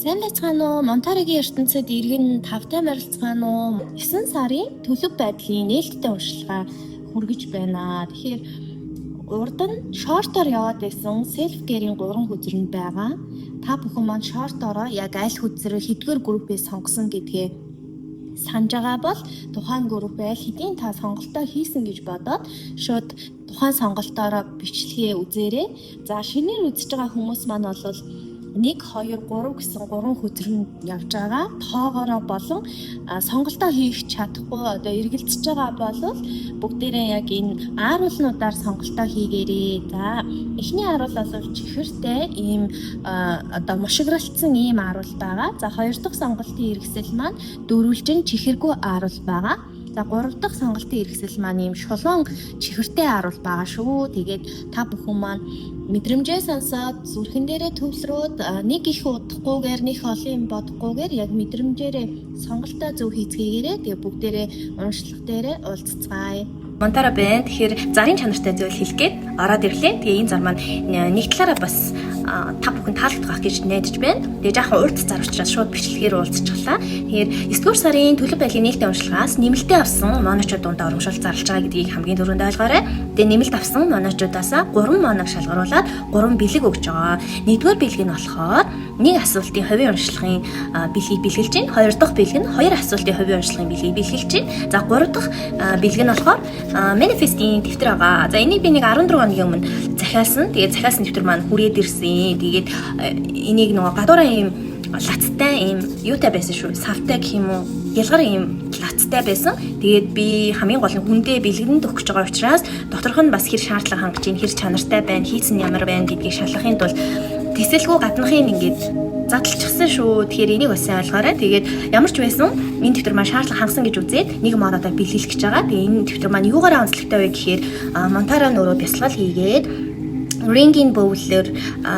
Сайн байцгаана уу? Монтаригийн ертөнцид иргэн тавтай марилцгаана уу? 9 сарын төлөв байдлын нээлттэй уншилгаа хүргэж байна. Тэгэхээр урд нь шортоор яваад байсан селф-кэрийн 3 хөзөрөнд байгаа. Та бүхэн маань шортороо яг аль хөзрөө хэдгээр группээ сонгосон гэдгээ санаж байгаа бол тухайн групп аль хэдийн та сонголтоо хийсэн гэж бодоод шууд тухайн сонголтоороо бичлэгээ үзээрэй. За шинээр үзэж байгаа хүмүүс маань бол 1, 2, 3 гэсэн 3 хөзөрөнд явж байгаа. Тоогоороо болон сонголтоо хийх чадахгүй одоо эргэлзэж байгаа бол бүгдээрээ яг энэ ааруулнуудаар сонголтоо хийгээрэй. За эхний ааруул бол чихэртэй ийм одоо мушигралтсан ийм ааруул байгаа. За хоёр дахь сонголтын хэрэгсэл маань дөрвөлжин чихэргүй ааруул байгаа. За 3 дахь сонголтын хэрэгсэл маань ийм шулуун чихэртэй ааруул байгаа шүү. Тэгээд та бүхэн маань мэдрэмжээ сонсоод зүрхэн дээрээ төвлөрөөд нэг их удахгүйгээр нэг олон юм бодохгүйгээр яг мэдрэмжээрээ сонголтоо зөв хийцгээгээрээ тэгээ бүгдээрээ уншлах дээрээ уулзцгаая. Монтара байна. Тэгэхээр зарын чанартай зүйл хэлгээд ороод ирлээ. Тэгээ энэ зар маань нэг талаараа бас та бүхэн таалагдах гэж найдаж байна. Тэгээ жаахан урт зар учраас шууд бичлэгээр уулзчихлаа. Тэгэхээр 9-р сарын төлөв байдлын нээлттэй уншилгаас нэмэлтээ авсан моночууд дундаа урамшуул зарлж байгаа гэдгийг хамгийн түрүүнд ойлгоорой. Тэгээ нэмэлт авсан моночуудаас 3 моног шалгаруулад 3 бэлэг өгж байгаа. Нэгдүгээр бэлэг нь болохоор нэг асуултын хувийн уншлагын бэлгийг бэлгэлж байна. Хоёр дахь бэлэг нь 2 асуултын хувийн уншлагын бэлгийг бэлгэлж байна. За 3 дахь бэлэг нь болохоор манифестийн дэвтэр байгаа. За энийг би нэг 14 хоногийн өмнө захиалсан. Тэгээд захиалсан дэвтэр маань хүрээд ирсэн. Тэгээд энийг нөгөө гадуураа ийм лацтай ийм юутай байсан шүү. Савтай гэх юм уу? Ялгар ийм лацтай байсан. Тэгээд би хамгийн гол нь хүндээ бэлгэнд өгч байгаа учраас доторх нь бас хэр шаардлага хангаж ийн хэр чанартай байна, хийсэн ямар байна гэдгийг шалгахын тулд тэсэлгүй гаднахын ингээд задлчихсан шүү. Тэгэхээр энийг бас сайн ойлгоорой. Тэгээд ямар ч байсан энэ дэвтэр маань шаардлага хангасан гэж үзээд нэг модоо бэлгэлэх гэж байгаа. Тэгээд энэ дэвтэр маань юугаараа онцлогтой вэ гэхээр Монтара нөрөө бясалгал хийгээд ringing bowl-ээр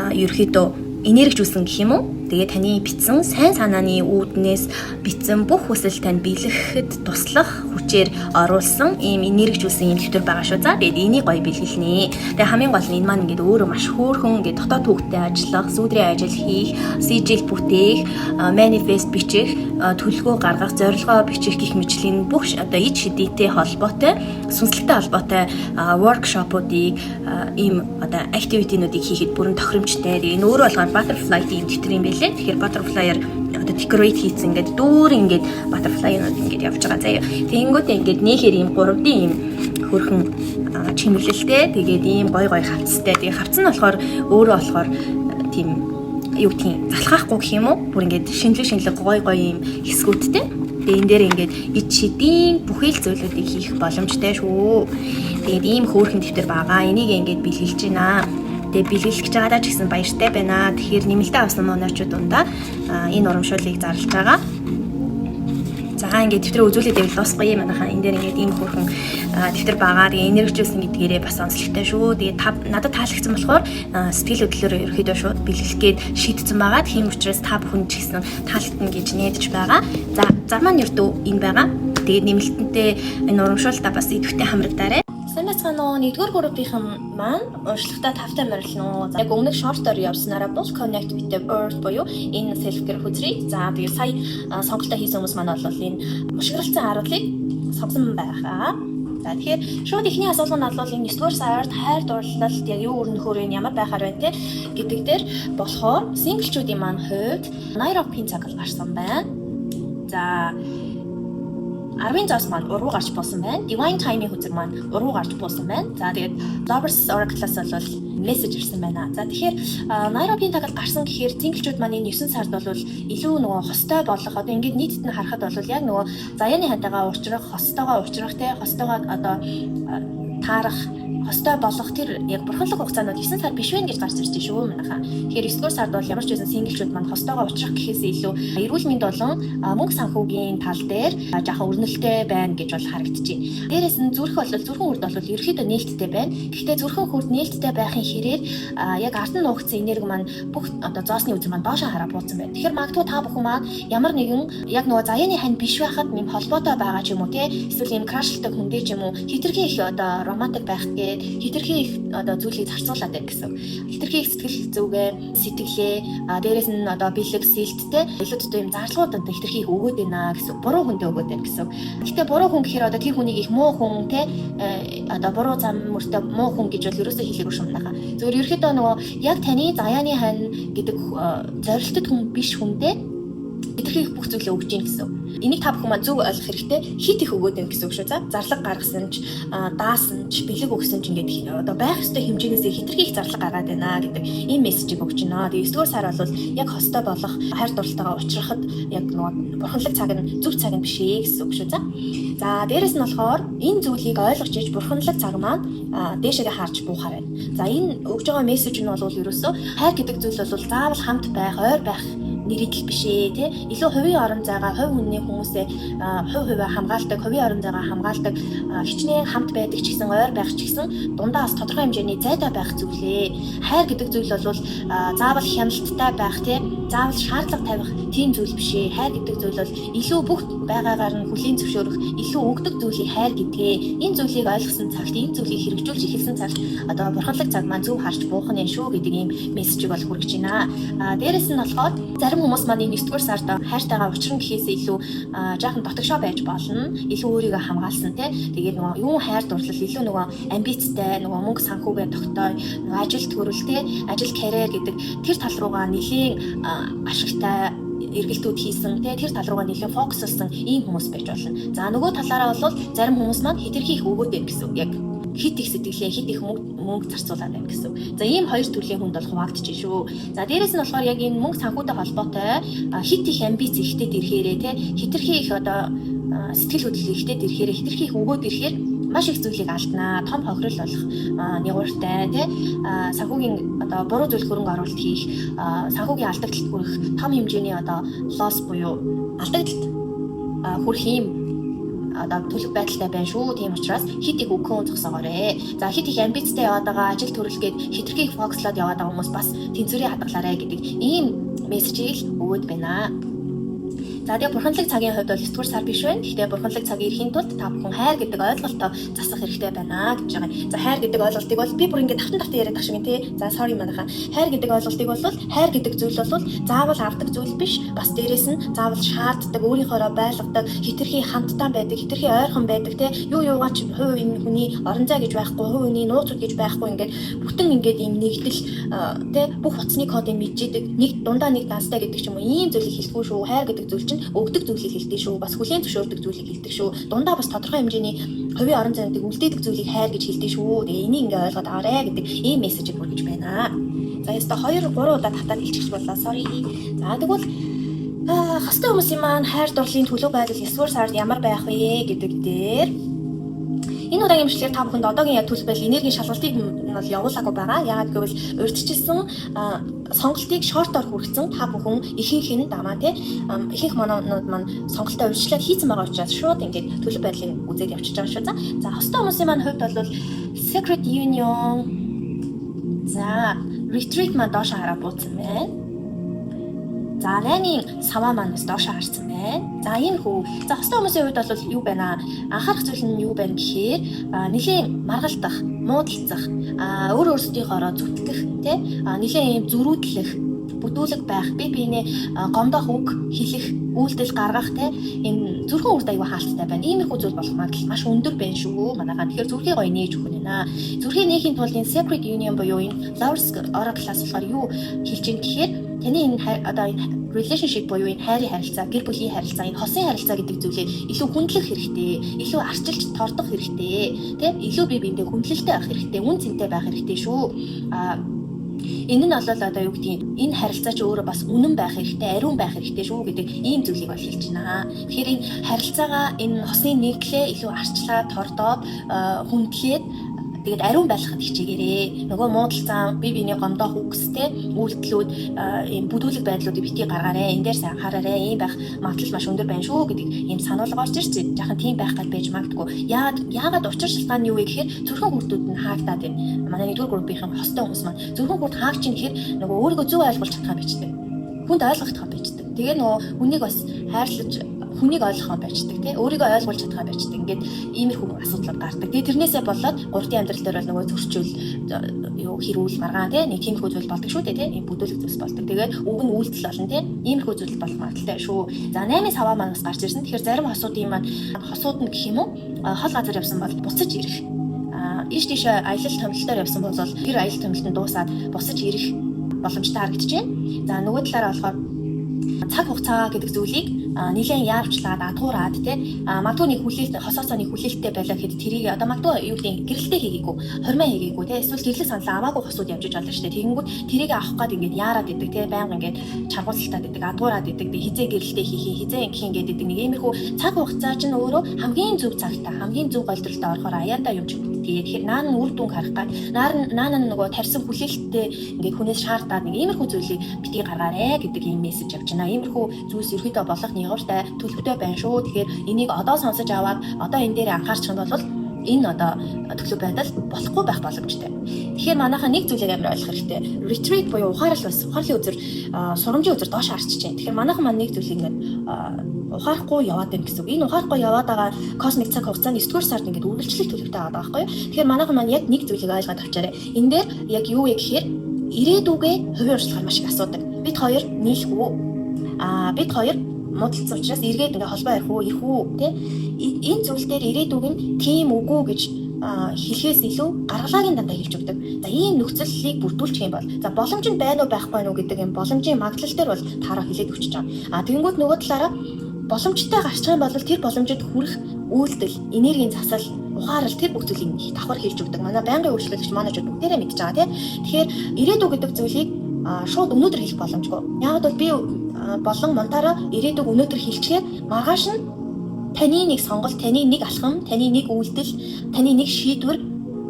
ерөөхдөө энергижүүлсэн гэх юм уу? Тэгээ таны битсэн сайн санааны үүднээс битсэн бүх хүсэл тань бэлгэхэд туслах хүчээр оруулсан ийм энергижүүлсэн ийм дэвтэр байгаа шүү. За тэгээд энийг гоё бэлгэлнэ. Тэгээ хамгийн гол нь энэ маань ингээд өөрөө маш хөөрхөн ингээд дотоод хүүхдэд ажиллах, сүүдрийн ажил хийх, сижил бүтээх, манифест бичих, төлөвлөгөө гаргах, зорилгоо бичих гэх мэтлийн бүх одоо ид шидийтэй холбоотой, сүнслэгтэй холбоотой воркшопуудыг ийм одоо активитинуудыг хийхэд бүрэн тохиромжтой. Тэгээ энэ өөрөө болгоод butterfly ийм дэвтэр юм байна. Тэгэхээр butterfly-аар одоо decorate хийсэн ингээд дүүр ингээд butterfly-нууд ингээд явж байгаа заяа. Тэгэнгүүтээ ингээд нээхээр ийм 3D ийм хөрхөн чимэглэлтэй. Тэгээд ийм гой хавцтай. Тэгээ хавц нь болохоор өөрөө болохоор тийм юу гэх юм залхаахгүй гэх юм уу? Бүр ингээд шинэлэг гой ийм хэсгүүдтэй. Тэгээ энэ дээр ингээд ид шидийн бүхэл зүйлүүдийг хийх боломжтой шүү. Тэгээд ийм хөөрхөн дэвтэр байгаа. Энийг ингээд бэлгэлж байна. Тэгээ бэлгэлж байгаадаа ч гэсэн баяртай байна. Тэгэхээр нэмэлтээ авсан моночууд дундаа энэ урамшууллыг зарлж байгаа. За ингээд дэвтрээ үзүүлээд байвал дуусгая юм байна. Энэ дээр ингээд ийм хөрхөн дэвтэр байгаа. Тэгээ энергижүүлсэн гэдгээрээ бас онцлогтой шүү. Тэгээ надад таалагдсан болохоор сэтгэл хөдлөлөөр ерөөхдөө шууд бэлгэлэх гээд шийдсэн байгаа. Тийм учраас та бүхэн ч гэсэн таалагдана гэж найдаж байгаа. За зар маань ердөө энэ байгаа. Тэгээ нэмэлтэнтэй энэ урамшууллаа бас идэвхтэй хамрагдаарай. Сайн байцгаана уу? 1-р группийнхэн маань уншлагтаа тавтай марилна уу. Яг өмнөх шортоор явснараа бол Connect with the Earth буюу энэ self-care хөзрийг. За тэгээ сая сонголтоо хийсэн хүмүүс маань бол энэ мушигралтсан харуулыг сонгосон байгаа. За тэгэхээр шууд ихний асуулт нь бол энэ 9-р сард хайр дурлалт яг юу өрнөхөөр вэ, ямар байхаар байна те гэдэг дээр болохоор синглчүүдийн маань хувьд Nairobi цаг гарсан байна. За 10 зоос маань уруу гарч буусан байна. Divine Time-ийн хөзөр маань уруу гарч буусан байна. За тэгээд Lovers Oracle-аас бол мессеж ирсэн байна. За тэгэхээр Nairobi-ийн тагал гарсан гэхээр синглчүүд маань энэ 9 сард бол илүү нөгөө хостой болох одоо ингээд нийтэд нь харахад бол яг нөгөө заяаны хантайгаа уулзрах, хостойгоо уулзрах те хостойгоо одоо таарах хостой болох тэр яг бурханлаг хугацаанд 9 сар биш вэ гэж гарч ирж шүү манайхаа. Тэгэхээр 9-р сард бол ямар ч байсан синглчүүд маань хостойгоо уулзрах гэхээс илүү эрүүл мэнд болон мөнгө санхүүгийн тал дээр жоохон өрнөлттэй байна гэж бол харагдчихэв. Дээрээс нь зүрхэн үрд бол ерөөхдөө нээлттэй байна. Гэхдээ зүрхэн хүрд нээлттэй байхын хэрээр яг ард нь нуугдсан энерги маань бүх одоо зоосны үзэр маань доошоо хараа бууцсан байна. Тэгэхээр магадгүй та бүхэн маань ямар нэгэн яг нөгөө заяаны хань биш байхад нэм холбоотой байгаа ч юм уу те эсвэл ийм крашлтай хүндээ ч юм уу хитрхи их одоо романтик байх гээд ингээд хитрхи их одоо зүйлийг зарцуулаад байна гэсэн. Хитрхи их сэтгэл зүгээ, сэтгэлээ, дээрэс нь одоо бэлэг сэлттэй илүү төдөө юм зарлагуудад хитрхи их өгөөд байна гэсэн. Буруу хүндээ өгөөд байна гэсэн. Гэхдээ буруу хүн гэхээр одоо тэр хүнийг их муу хүн те одоо буруу зам мөртөө муу хүн гэж бол ерөөсөө хэлээгүй юм байна. Зөвхөн ерөөхдөө нөгөө яг таны заяаны хань гэдэг зорилттой хүн биш хүндээ хитрхи их бүх зүйлээ өгч ийн гэсэн. Энийг та бүхэн маань зөв ойлгох хэрэгтэй. Хит их өгөөд байна гэсэн үг шүү. За зарлага гаргасан ч, даасан ч, бэлэг өгсөн ч ингээд одоо байх ёстой хэмжээнээс хитрхи их зарлага гаргаад байна гэдэг ийм мессежийг өгч байна. Тэгээ 9-р сар бол яг хостой болох хайр дурлалтайгаа уулзрахад яг нөгөө бурханлаг цаг нь зөв цаг нь биш ээ гэсэн үг шүү. За дээрэс нь болохоор энэ зүйлийг ойлгож иж бурханлаг цаг маань дээшээгээ харж буухаар байна. За энэ өгж байгаа мессеж нь бол ерөөсөө хайр гэдэг зүйл бол заавал хамт байх, ойр байх нэрийдэл биш ээ тий. Илүү хувийн орон зайгаа хувь хүний хүмүүсээ хувь хувиа хамгаалдаг, хувийн орон зайгаа хамгаалдаг, хичнээн хамт байдаг ч гэсэн ойр байх ч гэсэн дундаа бас тодорхой хэмжээний зайтай байх зүйлээ. Хайр гэдэг зүйл бол заавал хяналттай байх тий. Заавал шаардлага тавих тийм зүйл биш ээ. Хайр гэдэг зүйл бол илүү бүх байгаагаар нь хүлийн зөвшөөрөх, илүү өгдөг зүйлийг хайр гэдгээ. Энэ зүйлийг ойлгосон цагт, энэ зүйлийг хэрэгжүүлж эхэлсэн цагт одоо бурханлаг цаг маань зөв харж буух нь шүү гэдэг ийм мессежийг бол хүргэж байна. Дээрэс нь болохоор зарим хүмүүс маань энэ 9-р сард хайртайгаа учран гэхээс илүү жаахан дотогшоо байж болно. Илүү өөрийгөө хамгаалсан тий. Тэгээд нөгөө юу хайр дурлал илүү нөгөө амбицтай, нөгөө мөнгө санхүүгээ тогтоё, нөгөө ажил төрөл тий, ажил карьер гэдэг тэр тал руугаа нэлийн ашигтай эргэлтүүд хийсэн тэр тал руугаа нэлээд фокуслсан ийм хүмүүс байж болно. За нөгөө талаараа бол зарим хүмүүс маань хитрхи их өгөөд байна гэсэн. Яг хит их сэтгэлээ, хит их мөнгө зарцуулаад байна гэсэн. За ийм хоёр төрлийн хүнд бол хуваагдчих шүү. За дээрэс нь болохоор яг энэ мөнгө санхүүтэй холбоотой хит их амбиц ихтэй ирэхээрээ хитрхи их одоо сэтгэл хөдлөл ихтэй ирэхээрээ хитрхи их өгөөд ирэхээр маш их зүйлийг алднаа. Том хохирол болох нэгуртай санхүүгийн одоо буруу зүйл хөрөнгө оруулалт хийх, санхүүгийн алдагдлалд хүрэх том хэмжээний одоо лосс буюу алдагдлалд хүрэх юм одоо төлөв байдалтай байна шүү. Тийм учраас хит их өгөхөн зогсоогоорой. За хит их амбицтай яваад байгаа ажил төрөлгээд хитрхи их фокуслоод яваад байгаа хүмүүс бас тэнцвэрийн хадгалаарай гэдэг ийм мессежийг өгөөд байна. За тэгээ бурханлаг цагийн хувьд бол 9-р сар биш байна. Гэхдээ бурханлаг цагийн ирэхийн тулд та бүхэн хайр гэдэг ойлголтоо засах хэрэгтэй байна гэж байгаа. За хайр гэдэг ойлголтыг бол би бүр ингээд тавтан яриад тах шиг тий. За sorry манайхаа. Хайр гэдэг ойлголтыг бол хайр гэдэг зүйл бол заавал авдаг зүйл биш. Бас дээрэс нь заавал шаарддаг, өөрийнхөөроо байлгадаг, хитрхи хамтдаа байдаг, хитрхи ойрхон байдаг тий. Юу юугаа ч хувийн хүний орон зай гэж байхгүй, хувийн хүний нууцуд гэж байхгүй ингээд бүтэн ингээд ийм нэгдэл тий бүх утасны кодыг мэджидэг. Нэг дундаа нэг данстай гэдэг ч юм уу ийм зүйлийг хэлэхгүй шүү. Хайр гэдэг зүйл чинь өгдөг зүйлийг хэлдэг шүү. Бас хүлээн зөвшөөрдөг зүйлийг хэлдэг шүү. Дундаа бас тодорхой хэмжээний хувийн орон зайнуудыг үлдээдэг зүйлийг хайр гэж хэлдэг шүү. Тэгээ энийг ингээ ойлгоод аваарэ гэдэг ийм мессежийг хүргэж байна. За яста 2 3 удаа татаад хэлчих боллоо. Sorry. За тэгвэл хостой хүмүүсийн маань хайр дурлалын төлөв байдал 9-р сард ямар байх вэ гэдэг дээр энэ удаагийн бичлэгээр та бүхэнд одоогийн яг төлөв байдал энергийн шалгалтыг нь бол явуулаагүй байгаа. Яагаад гэвэл урьдчилсан сонголтыг шортоор хүргэсэн та бүхэн ихэнх нь дамаа ихэнх мононууд маань сонголтоо урьдчилаад хийцэн байгаа учраас шууд ингээд төлөв байдлыг үзээд явчихж байгаа шүү. За хостой хүмүүсийн маань хувьд бол Secret Union за retreat маань доош хараа бууцсан байна. За лайнын саваа маань бас доош харсан байна. За энэ хүү. За хостой хүмүүсийн хувьд бол юу байна? Анхаарах зүйл нь юу байна гэхээр нэлийн маргалдах, муудалцах, өөр өөрсдийнхоороо зүтгэх, нэлийн юм зөрүүдлэх, бүтүүлэг байх, бие биенээ гомдох үг хэлэх, үйлдэл гаргах энэ зүрхэн үрд аяга хаалттай байна. Иймэрхүү зүйл болох магадлал маш өндөр байна шүү. Манайхаа тэгэхээр зүрхийг гоё нээж өгөх нь байна. Зүрхийг нээхийн тулд энэ Secret Union буюу энэ Lovers Oracle-аас болохоор юу хэлж ийн гэхээр таны энэ одоо энэ relationship буюу энэ хайрын харилцаа, гэр бүлийн харилцаа, энэ хосын харилцаа гэдэг зүйлээ илүү хүндлэх хэрэгтэй, илүү арчилж тордох хэрэгтэй, илүү бие биендээ хүндлэлтэй байх хэрэгтэй, үн цэнтэй байх хэрэгтэй шүү. Энэ нь бол одоо юу гэдгийг энэ харилцаа ч өөрөө бас үнэн байх хэрэгтэй, ариун байх хэрэгтэй шүү гэдэг ийм зүйлийг бол хэлж байна. Тэгэхээр энэ харилцаагаа энэ хосны нэгдлээ илүү арчлаад, тордоод, хүндлээд тэгээд ариун байлгахад хичээгээрэй. Нөгөө муудалцаа, бие биений гомдох үгстэй үйлдэлүүд, ийм бүдүүлэг байдлуудыг битгий гаргаарай. Энд дээр анхаараарай. Ийм байх магадлал маш өндөр байна шүү гэдэг ийм сануулга орж ирсэн. Жахан тийм байх гал байж магадгүй. Яагаад учир шалтгаан нь юу вэ гэхээр зүрхэн хүртүүд нь хаагдаад байна. Манай 1-р группийн хостой хүмүүс маань зүрхэн хүрт хаагч юм гэхээр нөгөө өөрийгөө зөв ойлгуулж чадах юм бичдэг. Хүнд ойлгох юм бичдэг. Тэгээ нөгөө хүнийг бас хайрлаж хүнийг ойлгохоо байждаг тий өөрийгөө ойлгуулж чадхаа байждаг ингээд иймэрхүү асуудлууд гардаг. Тэгээ тэрнээсээ болоод гурдын амьдрал дээр бол нөгөө зөрчил хэрүүл маргаан тий нэг тиймэрхүү зүйл болдог шүү дээ тий ийм бүдүүлэг зүйлс болдог. Тэгээд уг нь үйлдэл болно тий иймэрхүү зүйл болох магадaltaй шүү. За 8-ын саваа маань бас гарч ирсэн. Тэгэхээр зарим хосуудын маань хосууд нь гэх юм уу хол газар явсан бол буцаж ирэх. Иш тийш аялал томилолтоор явсан бол тэр аялал томилолт нь дуусаад буцаж ирэх боломжтой харагдаж байна. За нөгөө талаараа болохоор цаг хугацаа гэдэг зүйлийг нэлээд яавчлаад адгуураад тий магадгүй нэг хүлээлт хосоосоо нэг хүлээлттэй байлаа гэхэд тэрийг одоо магадгүй юу гэдэг гэрэлтэй хийгээгүй хормоо хийгээгүй тий эсвэл гэрлэх саналаа аваагүй хосууд явж байгаа шүү дээ. Тэгэнгүүт тэрийг авах гээд ингээд яарад идэг тий байнга ингээд чаргуулалтад идэг адгуураад идэг хизээ гэрэлтэй хийхий хизээ ингэх ингээд идэг нэг иймэрхүү цаг хугацаа чинь өөрөө хамгийн зөв цагтаа хамгийн зөв голдролтой орохоор аяанда юм ч тэгэхээр наан үр дүнг харах гад наан нөгөө тарьсан хүлээлттэй ингээд хүнээс шаардаад нэг иймэрхүү зүйлийг битгий гаргаарэ гэдэг ийм мессеж явж байна. Иймэрхүү зүйлс ерөөдөө болох нэгуртай төлөвтэй байна шүү. Тэгэхээр энийг одоо сонсож аваад одоо энэ дээр анхаарчих юм бол энэ одоо төглөө байдал болохгүй байх боломжтой. Тэгэхээр манайхаа нэг зүйлийг амар ойлгох хэрэгтэй. Retreat буюу ухаарал бас ухаарлын үзэр сурамжийн үзэр доош харчиж байна. Тэгэхээр манайхан маань нэг зүйлийг ингээд ухаарахгүй яваад байна гэсэн үг. Энэ ухаарахгүй яваад байгаа космик цаг хугацаанд 9-р сард ингээд үргэлжлэх төлөвтэй байгаа байхгүй юу? Тэгэхээр манайхан маань яг нэг зүйлийг ойлгоод авчаарай. Энэ дээр яг юу вэ гэхээр ирээдүгээ хувийн урьдчилгаар маш их асуудаг. Бид хоёр нийлэх үү? Бид хоёр муудалцсан учраас эргээд ингээ холбоо ярих уу, ирэх үү, тий? Энэ зүйл дээр ирээдүг нь тийм үгүй гэж хэлхээс илүү гаргалагын дандаа хэлж өгдөг. За ийм нөхцөлийг бүрдүүлчих юм бол за боломж нь байна уу байхгүй юу гэдэг юм боломжийн магадлал дээр бол таараа хэлээд өгч байгаа. Тэгэнгүүт нөгөө талаараа боломжтой гарчих юм бол тэр боломжид хүрэх үйлдэл, энергийн засал, ухаарал тэр бүх зүйлийг давхар хэлж өгдөг. Манай байнгын үйлчлэгч манайчууд бүгдээрээ мэдж байгаа тий. Тэгэхээр ирээдүг гэдэг зүйлийг шууд өнөөдөр хэлэх боломжгүй. Яг бол би болон монтаараа ирээдүг өнөөдөр хэлчихээр маргааш нь таны нэг сонголт, таны нэг алхам, таны нэг үйлдэл, таны нэг шийдвэр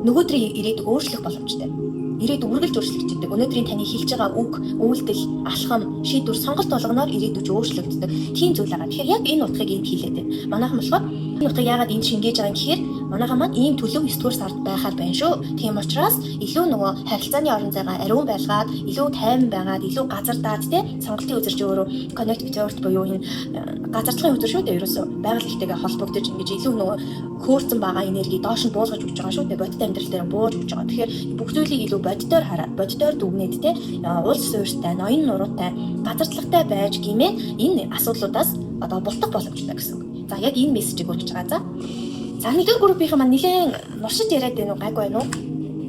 нөгөөдрийн ирээдүг өөрчлөх боломжтой. Ирээдүг үргэлж өөрчлөгддөг. Өнөөдрийн таны хэлж байгаа үг, үйлдэл, алхам, шийдвэр, сонголт болгоноор ирээдүг өөрчлөгддөг. Тийм зүйл байгаа. Тэгэхээр яг энэ утгыг энд хэлээд байна. Манайхан болохоор энэ утгыг яагаад энд шингээж байгаа юм гэхээр манайхан маань ийм төлөв 9-р сард байхаар байна шүү. Тийм учраас илүү нөгөө харилцааны орон зайгаа ариун байлгаад, илүү тайван байгаад, илүү газардаад тий сонголтын үзэрч өөрөө connect with буюу энэ газарлагын үзэр шүү дээ. Ерөөсөө байгаль ихтэйгээ холбогдож ингэж илүү нөгөө хөөрцөн байгаа энерги доош нь буулгаж өгч байгаа шүү дээ. Бодит амьдрал дээр бууж өгч байгаа. Тэгэхээр бүх зүйлийг илүү бодитоор хараад, бодитоор дүгнээд тий улс суурьтай, ноён нуруутай, газардлагатай байж гимээ энэ асуудлуудаас одоо бултах боломжтой гэсэн. За яг энэ мессежийг өгч байгаа. За нэгдүгээр группийн маань нэлээд нуршиж яриад байна уу гайгүй байна уу?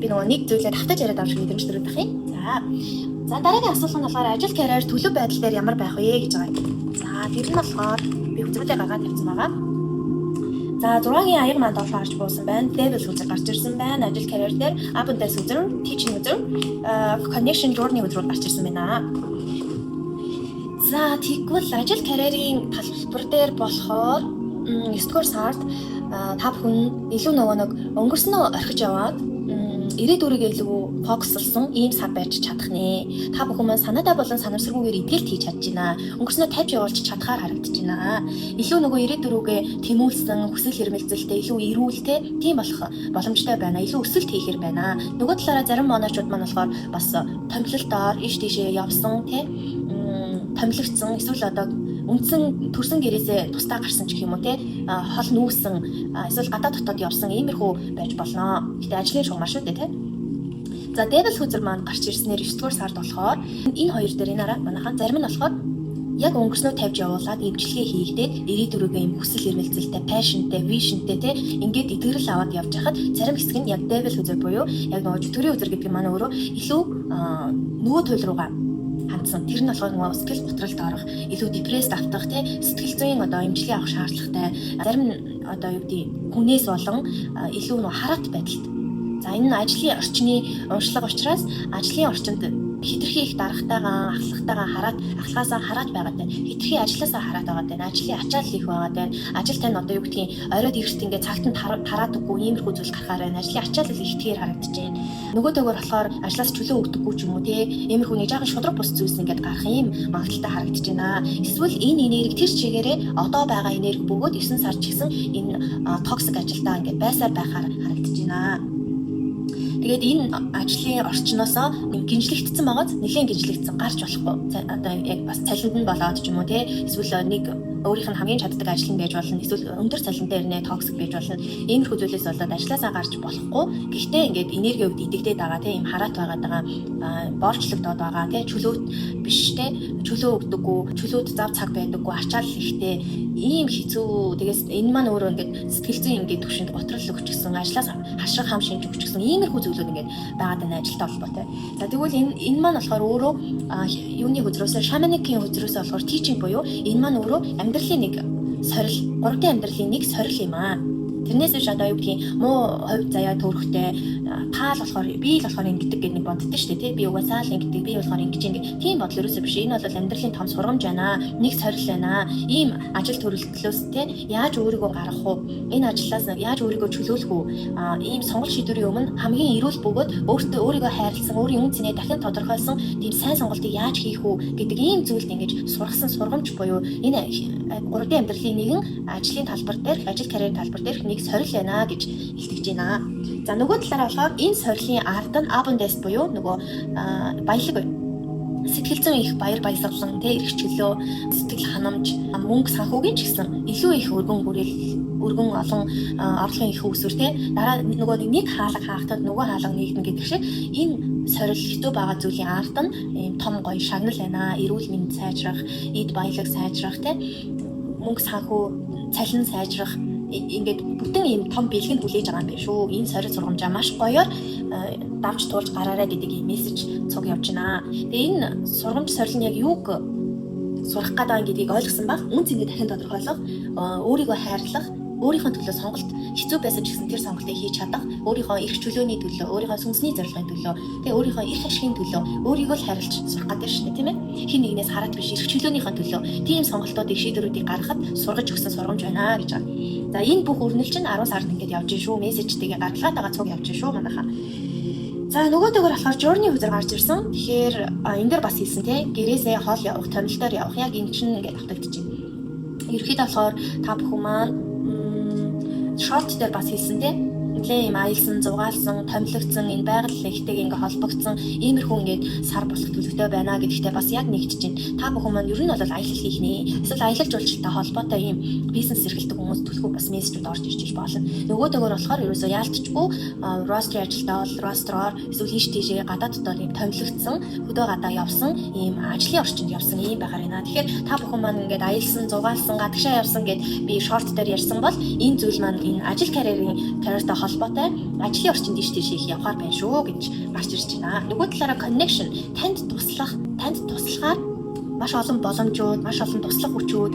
Би нөгөө нэг зүйлээ тавтаж яриад авах шиг мэдрэмж төрөд байх юм. За дараагийн асуулт нь болохоор ажил карьер төлөв байдал дээр ямар байх вэ гэж байгаа юм. За тэр нь болохоор би үзүүлэлтээ гаргаад тавьсан байгаа. За 6-гийн аяг маань доош харж буусан байна. Level үзэр гарч ирсэн байна. Ажил карьер дээр abundance үзэр, teaching үзэр, connection journey үзрүүд гарч ирсэн байна. За тэгвэл ажил карьерийн талбар дээр болохоор 9-р сард та бүхэн илүү нөгөө нэг өнгөрснөө орхиж яваад ирээдүрийгээ илүү фокуслсан ийм сар байж чадах нэ. Та бүхэн маань санаадаа болон санамсаргүйгээр итгэлт хийж чадж байна. Өнгөрснөө тавьж явуулж чадхаар харагдаж байна. Илүү нөгөө ирээдүрүүгээ тэмүүлсэн хүсэл эрмэлзэлтэй илүү эрүүлтэй тийм болох боломжтой байна. Илүү өсөлт хийхэр байна. Нөгөө талаараа зарим моночууд маань болохоор бас томилолтоор иш тийшээ явсан тий томилогдсон эсвэл одоо үндсэн төрсөн гэрээсээ тусдаа гарсан ч гэх юм уу те хол нүүсэн эсвэл гадаа дотоод явсан иймэрхүү байж болно. Гэтэ ажлын шугамар шүү дээ те. За devil хүзэр маань гарч ирснээр 9-р сард болохоор энэ хоёр дээр энэ араа манайхан зарим нь болохоор яг өнгөрснөө тавьж явуулаад эмчилгээ хийгдээд ирээдүрүүгээ юм хүсэл эрмэлзэлтэй, passionтэй, visionтэй те ингээд итгэрэл аваад явж хахад зарим хэсэг нь яг devil хүзэр буюу яг нөгөө төрийн үзэр гэдэг нь маань өөрөө илүү нөгөө туйл руугаа хандсан. Тэр нь болохоор нөгөө сэтгэл готролд орох, илүү депресд автах, сэтгэл зүйн одоо эмчилгээ авах шаардлагатай. Зарим нь одоо юу гэдэг хүнээс болон илүү нөгөө хараат байдалд. За энэ нь ажлын орчны уншлага учраас ажлын орчинд хитрхи их дарагтайгаа, ахлагтайгаа ахлагаасаа хараат байгаад байна. Хитрхи ажилласаа хараат байгаад байна. Ажлын ачаал их байгаад байна. Ажил тань одоо юу гэдгийг оройд ирэлт ингээ цагт нь тараадаггүй иймэрхүү зүйл гарахаар байна. Ажлын ачаал их ихээр харагдаж байна. Нөгөө төгөөр болохоор ажлаас чөлөө өгдөггүй ч юм уу те. Иймэрхүү нэг жаахан шудраг бус зүйлс ингээ гарах юм магадaltaй харагдаж байна. Эсвэл энэ энерги тэр чигээрээ одоо байгаа энерги бөгөөд 9 сар ч гэсэн энэ токсик ажилдаа ингээ байсаар байхаар харагдаж байна. Тэгээд энэ ажлын орчноосоо гинжлэгдсэн байгааз нэлээд гинжлэгдсэн гарч болохгүй. Одоо яг бас цалинд нь болоод ч юм уу те эсвэл нэг өөрийнх нь хамгийн чаддаг ажил нь байж болно. Эсвэл өндөр цалинтай ирнэ, токсик байж болно. Иймэрхүү зүйлээс болоод ажилласаа гарч болохгүй. Гэхдээ ингээд энерги өвд идэгдээд байгаа тийм хараат байгаад байгаа, боолчлогдоод байгаа тийм чөлөөт биш тийм чөлөө өгдөггүй, чөлөөт зав цаг байдаггүй, ачаал ихтэй ийм хэцүү. Тэгээс энэ маань өөрөө ингээд сэтгэл зүйн ингээд төвшөнд готрол өгч гисэн, ажлаас хашиг хам шинж өгч гисэн иймэрхүү зүйлүүд ингээд байгаад байна ажилтай холбоотой. За тэгвэл энэ маань болохоор өөрөө юуны хөзрөөсөө шаманикийн хөзрөөсөө болохоор teaching буюу энэ маань өөрөө амьдралын нэг сорил, 3D амьдралын нэг сорил юм аа. Тэрнээс биш одоо юу гэдгийг муу хувь заяа төрөхтэй таал болохоор би л болохоор ингэдэг гэдэг нэг боддоо шүү дээ тий. Би угаасаа л ингэдэг, би болохоор ингэж ингэ. Тийм бодол ерөөсөө биш. Энэ бол амьдралын том сургамж байна. Нэг сорил байна. Ийм ажил төрөлтлөөс тий яаж өөрийгөө гаргах вэ? Энэ ажлаас яаж өөрийгөө чөлөөлөх вэ? Ийм сонголт шийдвэрийн өмнө хамгийн эрүүл бөгөөд өөрийгөө хайрлсан, өөрийн үн цэнээ дахин тодорхойлсон тийм сайн сонголтыг яаж хийх вэ гэдэг ийм зүйлд ингэж сургасан сургамж буюу энэ 3D амьдралын нэгэн ажлын талбар дээр, ажил карьерийн талбар дээр нэг сорил байна гэж илтгэж байна. За нөгөө талаараа болохоор энэ сорилын ард нь abundance буюу нөгөө баялаг байна. Сэтгэл зүйн их баяр баясгалан, эрх чөлөө, сэтгэл ханамж, мөнгө санхүүгийн ч гэсэн илүү их өргөн олон орлогын их үүсвэр дараа нөгөө нэг хаалга хаахтад нөгөө хаалга нэгдэн гэдэг шиг энэ сорил хэцүү байгаа зүйлийн ард нь ийм том гоё шагнал байна. Эрүүл мэнд сайжрах, эд баялаг сайжрах мөнгө санхүү, цалин сайжрах ингээд бүтэн ийм том бэлгэнд хүлээж байгаа юм байна шүү. Энэ сорил сургамжаа маш гоёор давж туулж гараарай гэдэг ийм мессеж цуг явж байна. Тэгээ энэ сургамж сорил нь яг юуг сурах гэдэг гэдгийг ойлгосон баг. Үн цэнийг дахин тодорхойлох, өөрийгөө хайрлах, өөрийнхөө төлөө сонголт хэцүү байсан ч гэсэн тэр сонголтыг хийж чадах, өөрийнхөө эрх чөлөөний төлөө, өөрийнхөө сүнсний зорилгын төлөө, тэгээ өөрийнхөө эрх ашигын төлөө өөрийгөө л хайрлаж сурах гэдэг шүү дээ, тийм ээ. Хин нэгнээс хараад биш эрх чөлөөнийхөө төлөө тийм сонголтуудыг шийдвэрүүдийг гаргахад сургаж өгсөн сургамж байна гэж байна. За энэ бүх өрнөл чинь 10 сард ингээд явж шүү, мессежтэйгээ гаргалгаад байгаа цуг явж шүү манайхаа. За нөгөөдөөр болохоор journey үзэр гарч ирсэн. Тэгэхээр энэ дээр бас хэлсэн тийм гэрээсээ хоол явах, томилтоор явах яг энэ чинь ингээд автагдчихэв. Ерөнхийдөө болохоор та бүхэн маань short дээр бас хэлсэн тийм нэлээ юм аялсан, зугаалсан, томилогдсон энэ байгаль ихтэйг ингээ холбогдсон иймэрхүү ингээд сар болох төлөвтэй байна гэдэгтээ бас яг нэгдэж байна. Та бүхэн маань ер нь бол аялал хийх нэ. Эсвэл аялал жуулчлалтай холбоотой ийм бизнес эрхэлдэг хүмүүс төлхөө бас мессежүүд орж ирж болно. Нөгөөдөөр болохоор ерөөсөө яалтчгүй roster ажилтаа бол ростороор эсвэл ийш тийшээ гадааддаа ийм томилогдсон, хөдөө гадаа явсан ийм ажлын орчинд явсан ийм байгаар байна. Тэгэхээр та бүхэн маань ингээд аялсан, зугаалсан, гадагшаа явсан гэд би short дээр ярьсан бол энэ зүйл маань энэ ажил карьертай холбоотой ажлын орчинд ийш тийш их явахаар байна шүү гэж гарч ирж байна. Нөгөө талаараа connection танд туслахаар маш олон боломжууд, маш олон туслах хүчүүд,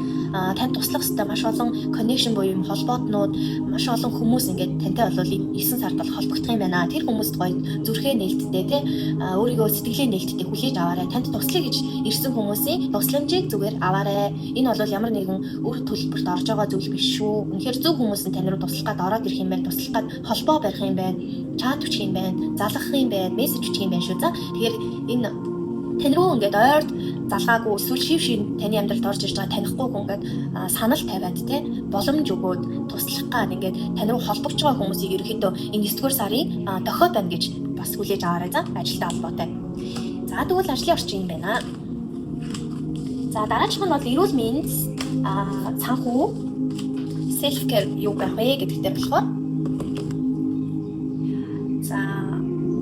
танд туслах хэвээр маш олон connection буюу юм холбоотнууд, маш олон хүмүүс ингээд тантай бол 9 сард бол холбогдох юм байна. Тэр хүмүүст гоё зүрхээ нээлттэй тий өөрийгөө сэтгэлээ нээлттэй хүлээж аваарай. Танд туслая гэж ирсэн хүмүүсийн тусламжийг зүгээр аваарай. Энэ бол ямар нэгэн үр төлбөрт орж байгаа зүйл биш шүү. Үнэхээр зөв хүмүүс нь тань руу туслах гад ороод ирэх юм байна, туслах гад холбоо барих юм байна, чат үчих юм байна, залгах юм байна, мессеж үчих юм байна шүү. За тэгэхээр энэ тань руу ингээд ойрд залгаагүй эсвэл шив таны амьдралд орж ирж байгаа танихгүй хүн ингээд санал тавиад те боломж өгөөд туслах гад ингээд тань руу холбогдож байгаа хүмүүсийг ерөөхдөө энэ 9 дугаар сарын дохиод байна гэж бас хүлээж аваарай за ажилтай холбоотой. За тэгвэл ажлын орчин юм байна. За дараачих нь бол эрүүл мэнд санхүү self care юу байх вэ гэдэг дээр болохоор за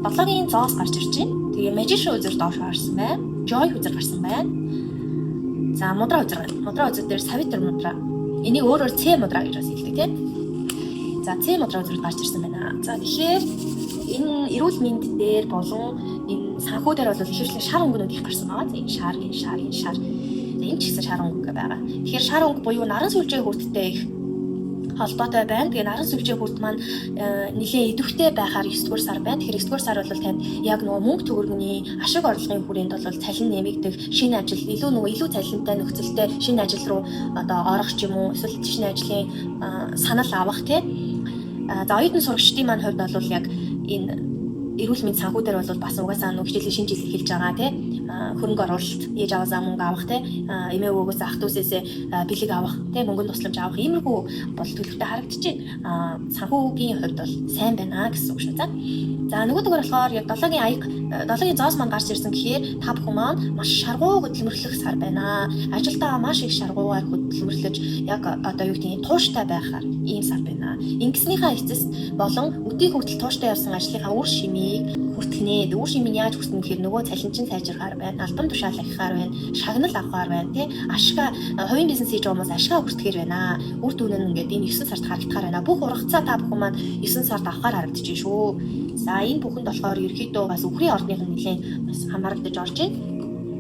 бодлогын зоос гарч ирж байна. Тэгээ magician үзэр доош харсан байна. Joy үзэр гарсан байна. За мудра үзэр дээр савитр мудра. Энийг өөрөөр C мудра гэж бас хэлдэг тийм. За C мудра үзэр гарч ирсэн байна. За тэгэхээр энэ эрүүл мэнд дээр болон энэ санхүү дээр бол ихэвчлэн шар өнгөнүүд их гарсан байгаа. Энэ шар. За энэ ч гэсэн шар өнгө байгаа. Тэгэхээр шар өнгө буюу наран сүлжээ хүрттэй их холбоотой байна. Тэгээ наран сүлжээ хүрт маань нэлээд идэвхтэй байхаар 9 дугаар сар байна. Тэгэхээр 9 дугаар сар бол танд яг нөгөө мөнгө төгрөгний ашиг орлогын хүрээнд бол цалин нэмэгдэх, шинэ ажил илүү цалинтай нөхцөлтэй шинэ ажил руу одоо орох ч юм уу, эсвэл шинэ ажлын санал авах тий. За оюутан сурагчдын маань хувьд бол яг энэ эрүүл мэнд санхүү дээр бол бас угаасаа нөгөө хичээлийн шинэ жил эхэлж байгаа тий. Хөрөнгө оруулалт, ээж аваасаа мөнгө авах тий. Эмээ өвгөөс ах дүүсээсээ бэлэг авах тий. Мөнгөнд тусламж авах иймэрхүү бол төлөвтэй харагдаж байна. Санхүүгийн хувьд бол сайн байна гэсэн үг шүү. За За нөгөөдөөр болохоор яг 7-гийн аяг 7-гийн зоос маань гарч ирсэн гэхээр та бүхэн маань маш шаргуу хөдөлмөрлөх сар байна. Ажилдаа маш их шаргуугаар хөдөлмөрлөж яг одоо юу гэдэг нь тууштай байхаар ийм сар байна. Ингэснийхаа эцэст болон өдий хүртэл тууштай явсан ажлынхаа үр шимийг хүртгэнэ. Үр шимийг яаж хүртэнэ гэхээр нөгөө цалинчин сайжрахаар байна, албан тушаал ахихаар байна, шагнал авахаар байна, тий. Ашгаа хувийн бизнес хийж байгаа хүмүүс ашгаа хүртгэхээр байна. Үр дүн нь ингээд энэ 9 сард харагдахаар байна. Бүх ургацаа та бүхэн маань 9 сард авахаар харагдчихжээ шүү. За энэ бүхэнд болохоор ерөөхдөө бас үхрийн ордных нь нэлээд бас хамаарагдаж орж байна.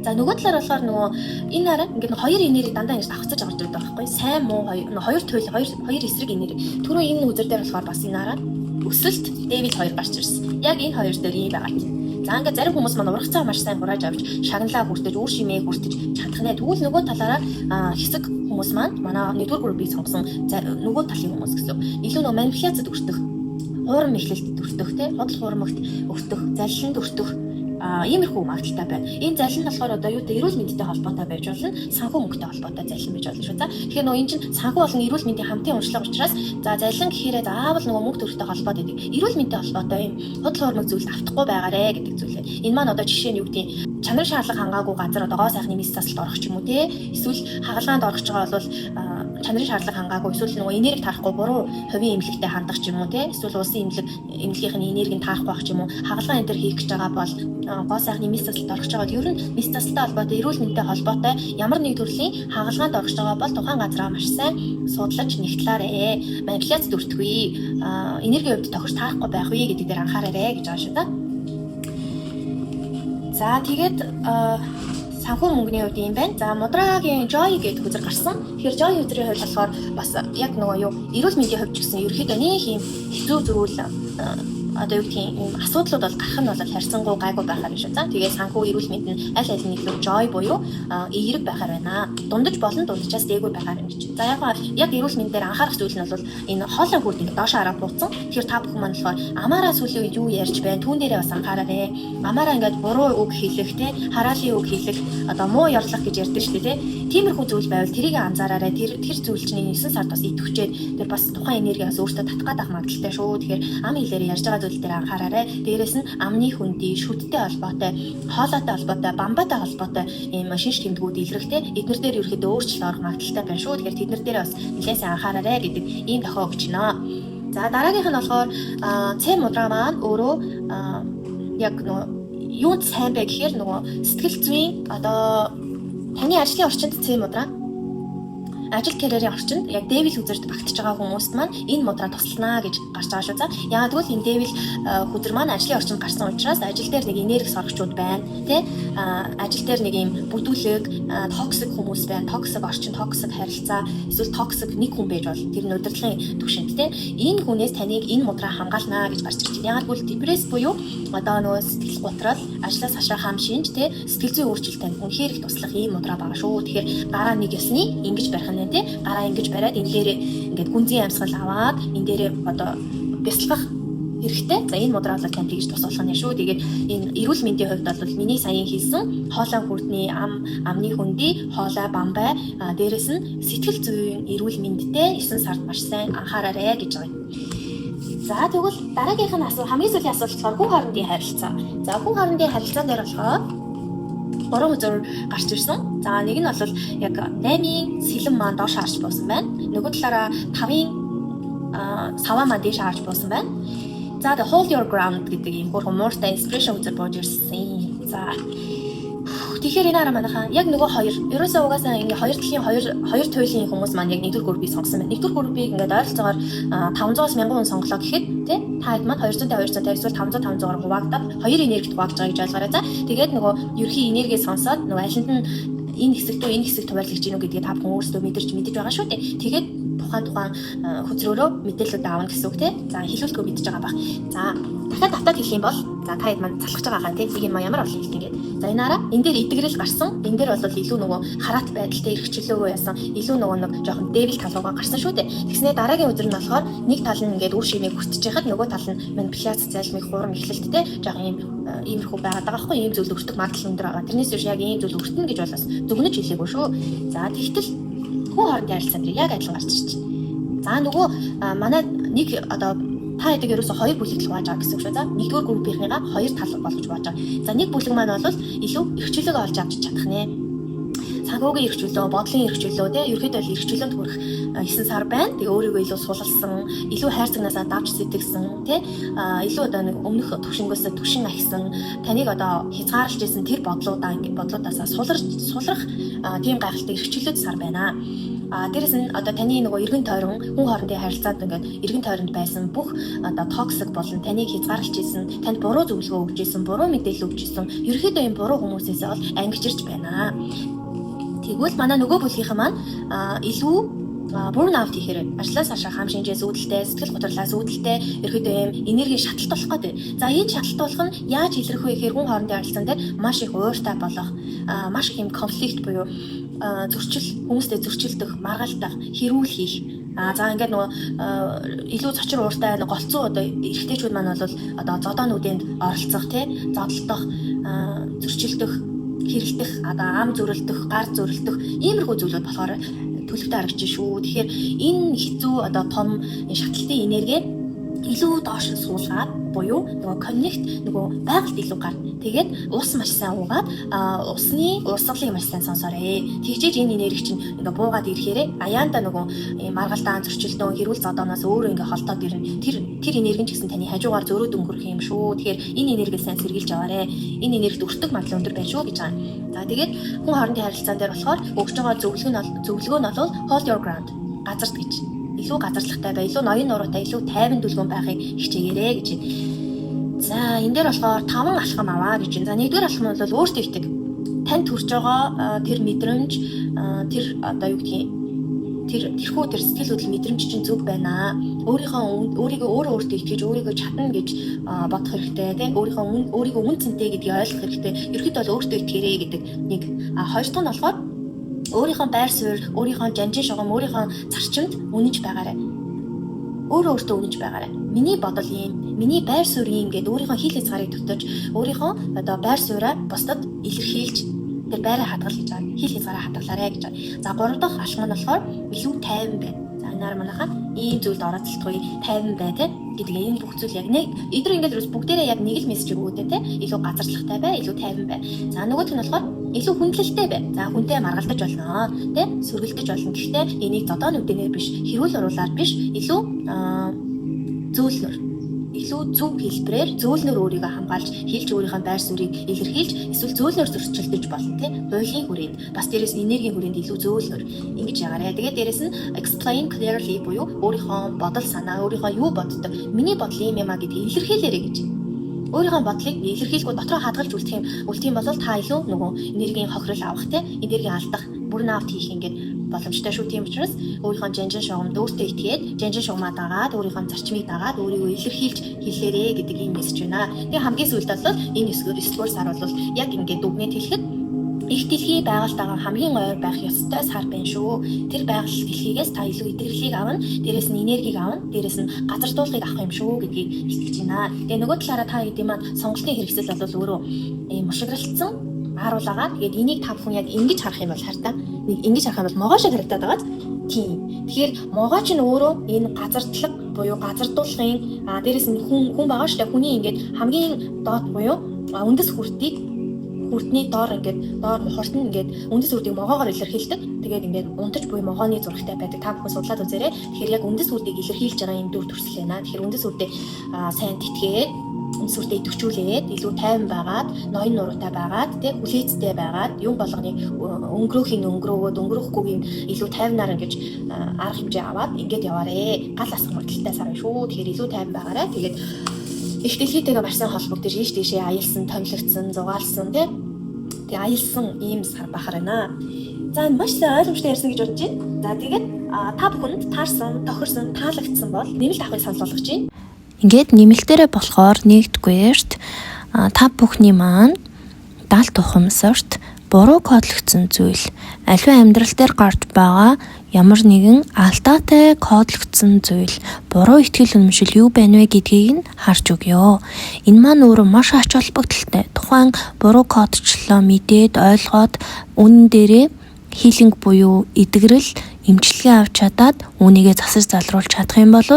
За нөгөө талаар болохоор нөгөө энэ хараа ингээд хоёр энерги дандаа ингэж давхцаж орж ирдэг байхгүй. Сайн муу хоёр туйл хоёр эсрэг энерги. Түрүү энэ үзэр дээр болохоор бас энэ хараа өсөлт Дэвид 2 гарч ирсэн. Яг энэ хоёр дээр ийм байгаа. За ингээд зарим хүмүүс маань ургацаа маш сайн хурааж авч шагналаа хүртэж үр шимээ хүртэж чадах нэ. Тэгвэл нөгөө талаараа хэсэг хүмүүс маань манай 1-р группийг сонгосон нөгөө талын хүмүүс гэсэн. Илүү нөгөө манипуляцид өртөх, хуурам эхлэлтэд өртөх, худал хуурмагт өртөх, заллинд өртөх иймэрхүү магадaltaй байна. Энэ заллин болохоор одоо юутай эрүүл мэндтэй холбоотой байж болно, санхүү мөнгөтэй холбоотой заллин байж болно шүү. За тэгэхээр нөгөө энэ чинь санхүү болон эрүүл мэндийн хамтын уншлага учраас за заллин гэхээрээ заавал нөгөө мөнгө төрөлтэй холбоод идэг. Эрүүл мэндтэй холбоотой юм худал хуурмаг зүйлд автахгүй байгаарэ гэдэг зүйлээ. Энэ маань одоо жишээ нь юу гэдэг чанарын шаардлага хангаагүй газар одоо гоо сайхны мис засалд орох ч юм уу те эсвэл хагалгаанд орох ч байгаа бол чанарын шаардлага хангаагүй эсвэл нөгөө энерги тарахгүй буруу хувийн эмнэлэгтэй хандах ч юм уу те эсвэл улсын эмнэлгийнх нь энергийг таарахгүй байх ч юм уу хагалгаа энэ төр хийх гэж байгаа бол гоо сайхны мис засалд орох ч байгаа ер нь мис засалтай холбоотой эрүүл мэндтэй холбоотой ямар нэг төрлийн хагалгаанд орох ч байгаа бол тухайн газараа маш сайн судлаж нэгтлээрээ манипуляцид өртгөе энергийн хувьд тохирч таарахгүй байх үе гэдэг дээр анхаараарэ гэж байгаа шүү да. За тэгээд санхүү мөнгөний хувьд юм байна. За мудрагийн Joy гэдэг хүзэр гарсан. Тэгэхээр Joy хүзрийн хувьд болохоор бас яг нөгөө юу эрүүл мэндийн хувьд ч гэсэн ерөөхдөө нэг юм хэцүү зүйл одоо юу гэдгийг юм асуудлууд бол гарах нь бол харьцангуй гайгүй байхаар шүү. За тэгээд санхүү эрүүл мэнд нь аль аль нь илүү Joy буюу эерэг байхаар байна. Дундаж болон дундчаас дээгүүр байхаар юм гэж. За яг эрүүл мэнд дээр анхаарах зүйл нь бол энэ хоолой хүрд ингэ доош хараа бууцсан. Тэгэхээр та бүхэн маань болохоор амаараа сүүлийн үед юу ярьж байна? Түүн дээрээ бас анхаараарэ. Амаараа ингээд буруу үг хэлэх те хараалын үг хэлэх одоо муу ярлах гэж ярьдаг шүү дээ те. Тиймэрхүү зүйл байвал тэрийг анзаараарай. Тэр зүйл чинь 9 сард бас идэвхжээд тэр бас тухайн энергиас өөртөө татах гад магадaltaй шүү. Тэгэхээр ам хэлээр ярьж байгаа зүйл дээр анхаараарай. Дээрээс нь амны хүндий, шүдтэй холбоотой, хоолойтой холбоотой, бамбатай холбоотой ийм шинж тэмдгүүд илрэхтэй эднэр дээр ерөөхдөө өөрчлөлт орох магадaltaй байна шүү. Тэгэхээр тэд нар дээр бас нэлээсээ анхаараарай гэдэг ийм тохиог өгч байна. За дараагийнх нь болохоор Ц мудра маань өөрөө яг нөгөө юунд сайн бэ гэхээр нөгөө сэтгэл зүйн одоо таны ажлын орчинд Ц мудра ажил карьерийн орчинд яг Дэвил хүзэрт багтж байгаа хүмүүст маань энэ мудра туслана гэж гарч байгаа шүү. За яг тэгвэл энэ Дэвил хүзэр маань ажлын орчинд гарсан учраас ажил дээр нэг энерги сорогчуд байна тий ажил дээр нэг юм бүдүүлэг токсик хүмүүс байна, токсик орчин, токсик харилцаа эсвэл токсик нэг хүн байж бол тэр нь удирдлагын түвшинд тий энэ хүнээс таныг энэ мудра хамгаална гэж гарч ирж байна. Яг тэгвэл депресс буюу одоо нөгөө сэтгэл готрол ажлаас хашаа хам шинж тий сэтгэл зүйн өөрчлөлтөнд үнэхээр их туслах ийм мудра байгаа шүү. Тэгэхээр гараа нэг ёсны ингэж барих нь тий гараа ингэж бариад энэ дээр ингээд гүнзгий амьсгал аваад энэ дээр одоо бясалгах хэрэгтэй. За энэ мудра бол тань тэгж тус болох нь шүү. Тэгээд энэ эрүүл мэндийн хувьд бол миний саяхан хэлсэн хоолой хүрдний амны хүндий, хоолой бамбай дээрэс нь сэтгэл зүйн эрүүл мэндтэй 9 сард маш сайн анхаараарай гэж байгаа юм. За тэгвэл дараагийнх нь хамгийн сүүлийн асуулт болохоор хүн хоорондын харилцаа. За хүн хоорондын харилцаан дээр болохоор 3 үзүр гарч ирсэн. За нэг нь бол яг 8-ийн сэлэм маань доош харж буусан байна. Нөгөө талаараа 5-ийн саваа маань дээш харж буусан байна. За the hold your ground гэдэг ийм хурдан мууртай inspiration үзэр бууж ирсэн. За тэгэхээр энэ араа манайхаа яг нөгөө хоёр ерөөсөө угаасаа ингээ хоёр талын хоёр туйлын хүмүүс маань яг 1-р группийг сонгосон байна. 1-р группийг ингээд ойролцоогоор 500-аас 1000 хүн сонголоо гэхэд тий та хэд маань 200-200 эсвэл 500-500-аар хуваагдаад хоёр энергид хуваагдж байгаа гэж ойлгоорой. За тэгээд нөгөө ерхий энерги сонсоод нөгөө алинд нь энэ хэсэгтөө энэ хэсэг туваарлаж гинүү гэдгийг та бүхэн өөрсдөө мэдэрч байгаа шүү дээ. Тэгээд тухайн хөзрөөрөө мэдээлэлүүд аавна гэсэн үг тий. За хэлүүлтгөө мэдж байгаа баг. За дахиад давтаад хэлэх юм бол за та хэд маань залхаж байгаа хаа тий. Нэг юм ямар олон хэлт ингээд. За энэ араа энэ дээр идэгрэл гарсан. Энэ дээр бол илүү нөгөө хараат байдалтай эрхчлөөгөө ясан. Илүү нөгөө нэг жоохон дэвил талуугаа гарсан шүү дээ. Тэгснээр дараагийн өдөр нь болохоор нэг тал нь ингээд үр шимээ хүртэж яхад нөгөө тал нь манипуляц залмыг хуурам эхлэлттэй жоохон иймэрхүү байгаад байгаа байхгүй ийм зүйл өртөх магадлал өндөр байгаа. Тэрнээс биш яг ийм зүйл өртөнө гэж болоос зөвгнөж хэлээгүй шүү. За тэгтэл хүн хоорондын харилцаа дээр яг адилхан гарч ирж байна. За нөгөө манай нэг одоо та хэд ерөөсө хоёр бүлэг л хувааж байгаа гэсэн үг шүү. За нэгдүгээр группийнхныгаа хоёр тал болгож хувааж байгаа. За нэг бүлэг маань бол илүү эрхчлөлөө олж авч чадах нэ. Санхүүгийн эрхчлөлөө, бодлын эрхчлөлөө тий ерөөхдөө л эрхчлөлөнд хүрэх 9 сар байна. Тэгээ өөрийгөө илүү сулалсан, илүү хайр цагнаасаа давж сэтгэсэн тий илүү одоо нэг өмнөх төвшнгөөс түшин ахисан, таныг одоо хязгаарлаж исэн тэр бодлуудаасаа сулрах тийм гайхалтай эрхчлөлт сар байна. Дээрэс нь одоо таны нөгөө эргэн тойрон хүн хоорондын харилцаанд ингээд эргэн тойронд байсан бүх одоо токсик болон таныг хязгаарлаж исэн, танд буруу зөвлөгөө өгч исэн, буруу мэдээлэл өгч исэн, ерөөхдөө энэ буруу хүмүүсээс бол ангижирч байна. Тэгвэл манай нөгөө бүлгийнхэн маань илүү burnout хийхээр ажлаас хашаа хам шинжээс үүдэлтэй, сэтгэл готрлаас үүдэлтэй ерөөдөө юм энерги шаталт болох гэдэг. За энэ шаталт болох нь яаж илэрх вэ гэхээр хүн хоорондын харилцаан дээр маш их ууртай болох, маш их юм конфликт буюу хүмүүстэй зөрчилдөх, маргалдах, хэрүүл хийх. За ингээд нөгөө илүү цочир ууртай голцоо одоо эрэгтэйчүүд маань бол одоо зодоонуудынд оролцох тий, зодтолдох, зөрчилдөх, хэрэлдэх, одоо ам зүрэлдэх, гар зүрэлдэх иймэрхүү зүйлүүд болохоор төлөвтэй харагдаж шүү. Тэгэхээр энэ хэцүү одоо том шатлалтын энерги илүү доош суулгаад буюу нөгөө коннект нөгөө байгальд илүү гарна. Тэгээд ус маш сайн уугаад усны урсгалыг маш сайн сонсоорой. Тэгжээж энэ энерги чинь ингээ буугаад ирэхээрээ аяанда нөгөө маргалдаан зөрчилдөөн хэрүүл зодооноос өөрөө ингээ холдоод ирнэ. Тэр энерги ч гэсэн таны хажуугаар зөрөөд өнгөрөх юм шүү. Тэгэхээр энэ энергийг сайн сэргийлж аваарэ. Энэ энергид өртөг магадлал өндөр байна шүү гэж байгаа. За тэгээд хүн хоорондын харилцаан дээр болохоор өгч байгаа зөвлөгөө нь бол hold your ground. Газарт гэж. Илүү газарлагтай бай, илүү ноён нуруутай, илүү тайван дүлгэн байхыг хичээгээрэй гэж. За энэ дээр болохоор 5 алхам аваа гэж. За нэгдүгээр алхам бол өөртөө итэг. Танд төрж байгаа тэр мэдрэмж, тэр одоо юу гэдгийг тэрхүү тэр сэтгэл хөдлөл мэдрэмж чинь зөв байна. Өөрийгөө өөртөө итгэж, өөрийгөө чадна гэж бодох хэрэгтэй тийм. Өөрийгөө үн цэнтэй гэдгийг ойлгох хэрэгтэй. Ерөнхийдөө бол өөртөө итгээрэй гэдэг нэг. Хоёр дахь нь болохоор өөрийнхөө байр суурь, өөрийнхөө жанжин шугам, өөрийнхөө зарчимд үнэнч байгаарай. Өөртөө үнэнч байгаарай. Миний бодол ийм, миний байр суурь ийм гэдээ өөрийнхөө хил хязгаарыг төвтөж, өөрийнхөө одоо байр сууриа бусдад илэрхийлж тэр байраа хадгал гэж байгаа. Хил хязгаараа хадгалаарай гэж байгаа. За 3 дахь алхам нь болохоор илүү тайван бай. За энээр манайхаа ийм зүйлд оролцолтгүй тайван бай те гэдэг энэ бүх зүйл яг нэг эдгээр ингээд бүгдээрээ яг нэг л мессеж өгөөдэй те. Илүү газарлагтай бай, илүү тайван бай. За нөгөөх нь болохоор илүү хүндлэлтэй бай. За хүнтэй маргалдаж болно те сөргөлдөж болно. Гэхдээ энийг зодооны үднээр биш, хэрүүл оруулаар биш, илүү зөөлнөр, илүү зөв хэлбэрээр зөөлнөр өөрийгөө хамгаалж, хэлж өөрийнхөө байр суурийг илэрхийлж, эсвэл зөөлнөр зөрчилдөж болно те. Хуулийн хүрээнд, бас дээрээс энергийн хүрээнд илүү зөөлнөр ингэж ягаарай. Тэгээд дээрээс нь explain clearly буюу өөрийнхөө бодол санаа, өөрийнхөө юу боддог, миний бодол юм яма гэдгийг илэрхийлээрэй гэж. Өөрийнхөө бодлыг илэрхийлэхгүй дотроо хадгалж үлдэх юм бол та илүү нөгөө энергийн хохирол авах те, энерги алдах, burnout хийх ингээд боломжтой шүү. Тийм учраас өөрийнхөө жанжин шугамд өөртөө итгээд, жанжин шугамаа дагаад, өөрийнхөө зарчмыг дагаад, өөрийгөө илэрхийлж хэлээрэй гэдэг ийм мессеж байна. Тэгээ хамгийн сүүлд бол энэ 9 сар бол яг ингээд дүгнээд хэлэхэд их дэлхий байгальтайгаа хамгийн ойр байх ёстой сар байна шүү. Тэр байгаль дэлхийгээс та илүү идэвхрэлийг авна, дээрээс нь энергийг авна, дээрээс нь газардуулгыг авах юм шүү гэдгийг хэлж байна. Тэгээ нөгөө талаараа та хэдийн маань сонголтын хэрэгсэл бол өөрөө ийм мушигралтсан харуулгаа. Тэгээд энийг та бүхэн яг ингэж харах юм бол хартаа нэг ингэж харах юм бол могоо шиг харагдаад байгаа. Тийм. Тэгэхээр могоо чинь өөрөө энэ газартлаг буюу газардуулгын дээрээс нь хүн байгаа шүү дээ. Хүний ингээд хамгийн доод буюу үндэс хүртний доор хурд нь ингээд үндэс үрдийг могоогоор илэрхийлдэг. Тэгээд ингээд унтаж буй могооны зурагтай байдаг. Та бүхэн судлаад үзээрэй. Тэгэхээр яг үндэс үрдийг илэрхийлж байгаа юм дүр төрсөл байна. Тэгэхээр үндэс үрдийг сайн тэтгээд үндэс үрдийг идэвхжүүлээд илүү тайван байгаад, ноён нуруутай байгаад, тэг хүлээцтэй байгаад, юм болгоныг өнгөрөхгүйг илүү тайвнаар ингэж арга хэмжээ аваад ингээд яваарэ. Гал асах мөрдөлтэй сар шүү. Тэгэхээр илүү тайван байгаарэ. Тэгээд их дэлхийтэйгээ маш сайн холбогдож ийш тийшээ аялсан, томилогдсон, зугаалсан тий. Тэгээ аялсан ийм сар бахар байна. За маш сайн ойлгомжтой ярьсан гэж бодож байна. За тэгээд та бүхэнд таарсан, тохирсон, таалагдсан бол нэмэлт авахыг санал болгож байна. Ингээд нэмэлтээрээ болохоор нэгдүгээрт та бүхний маань даалт ухамсарт буруу кодлогдсон зүйл аливаа амьдрал дээр гарч байгаа ямар нэгэн алдаатай кодлогдсон зүйл буруу итгэл үнэмшил юу байна вэ гэдгийг нь харж өгье. Энэ маань өөрөө маш ач холбогдолтой. Тухайн буруу кодчлоо мэдээд ойлгоод үнэн дээрээ хилинг буюу эдгэрэл эмчилгээ авч чадаад үүнийгээ засаж залруулж чадах юм бол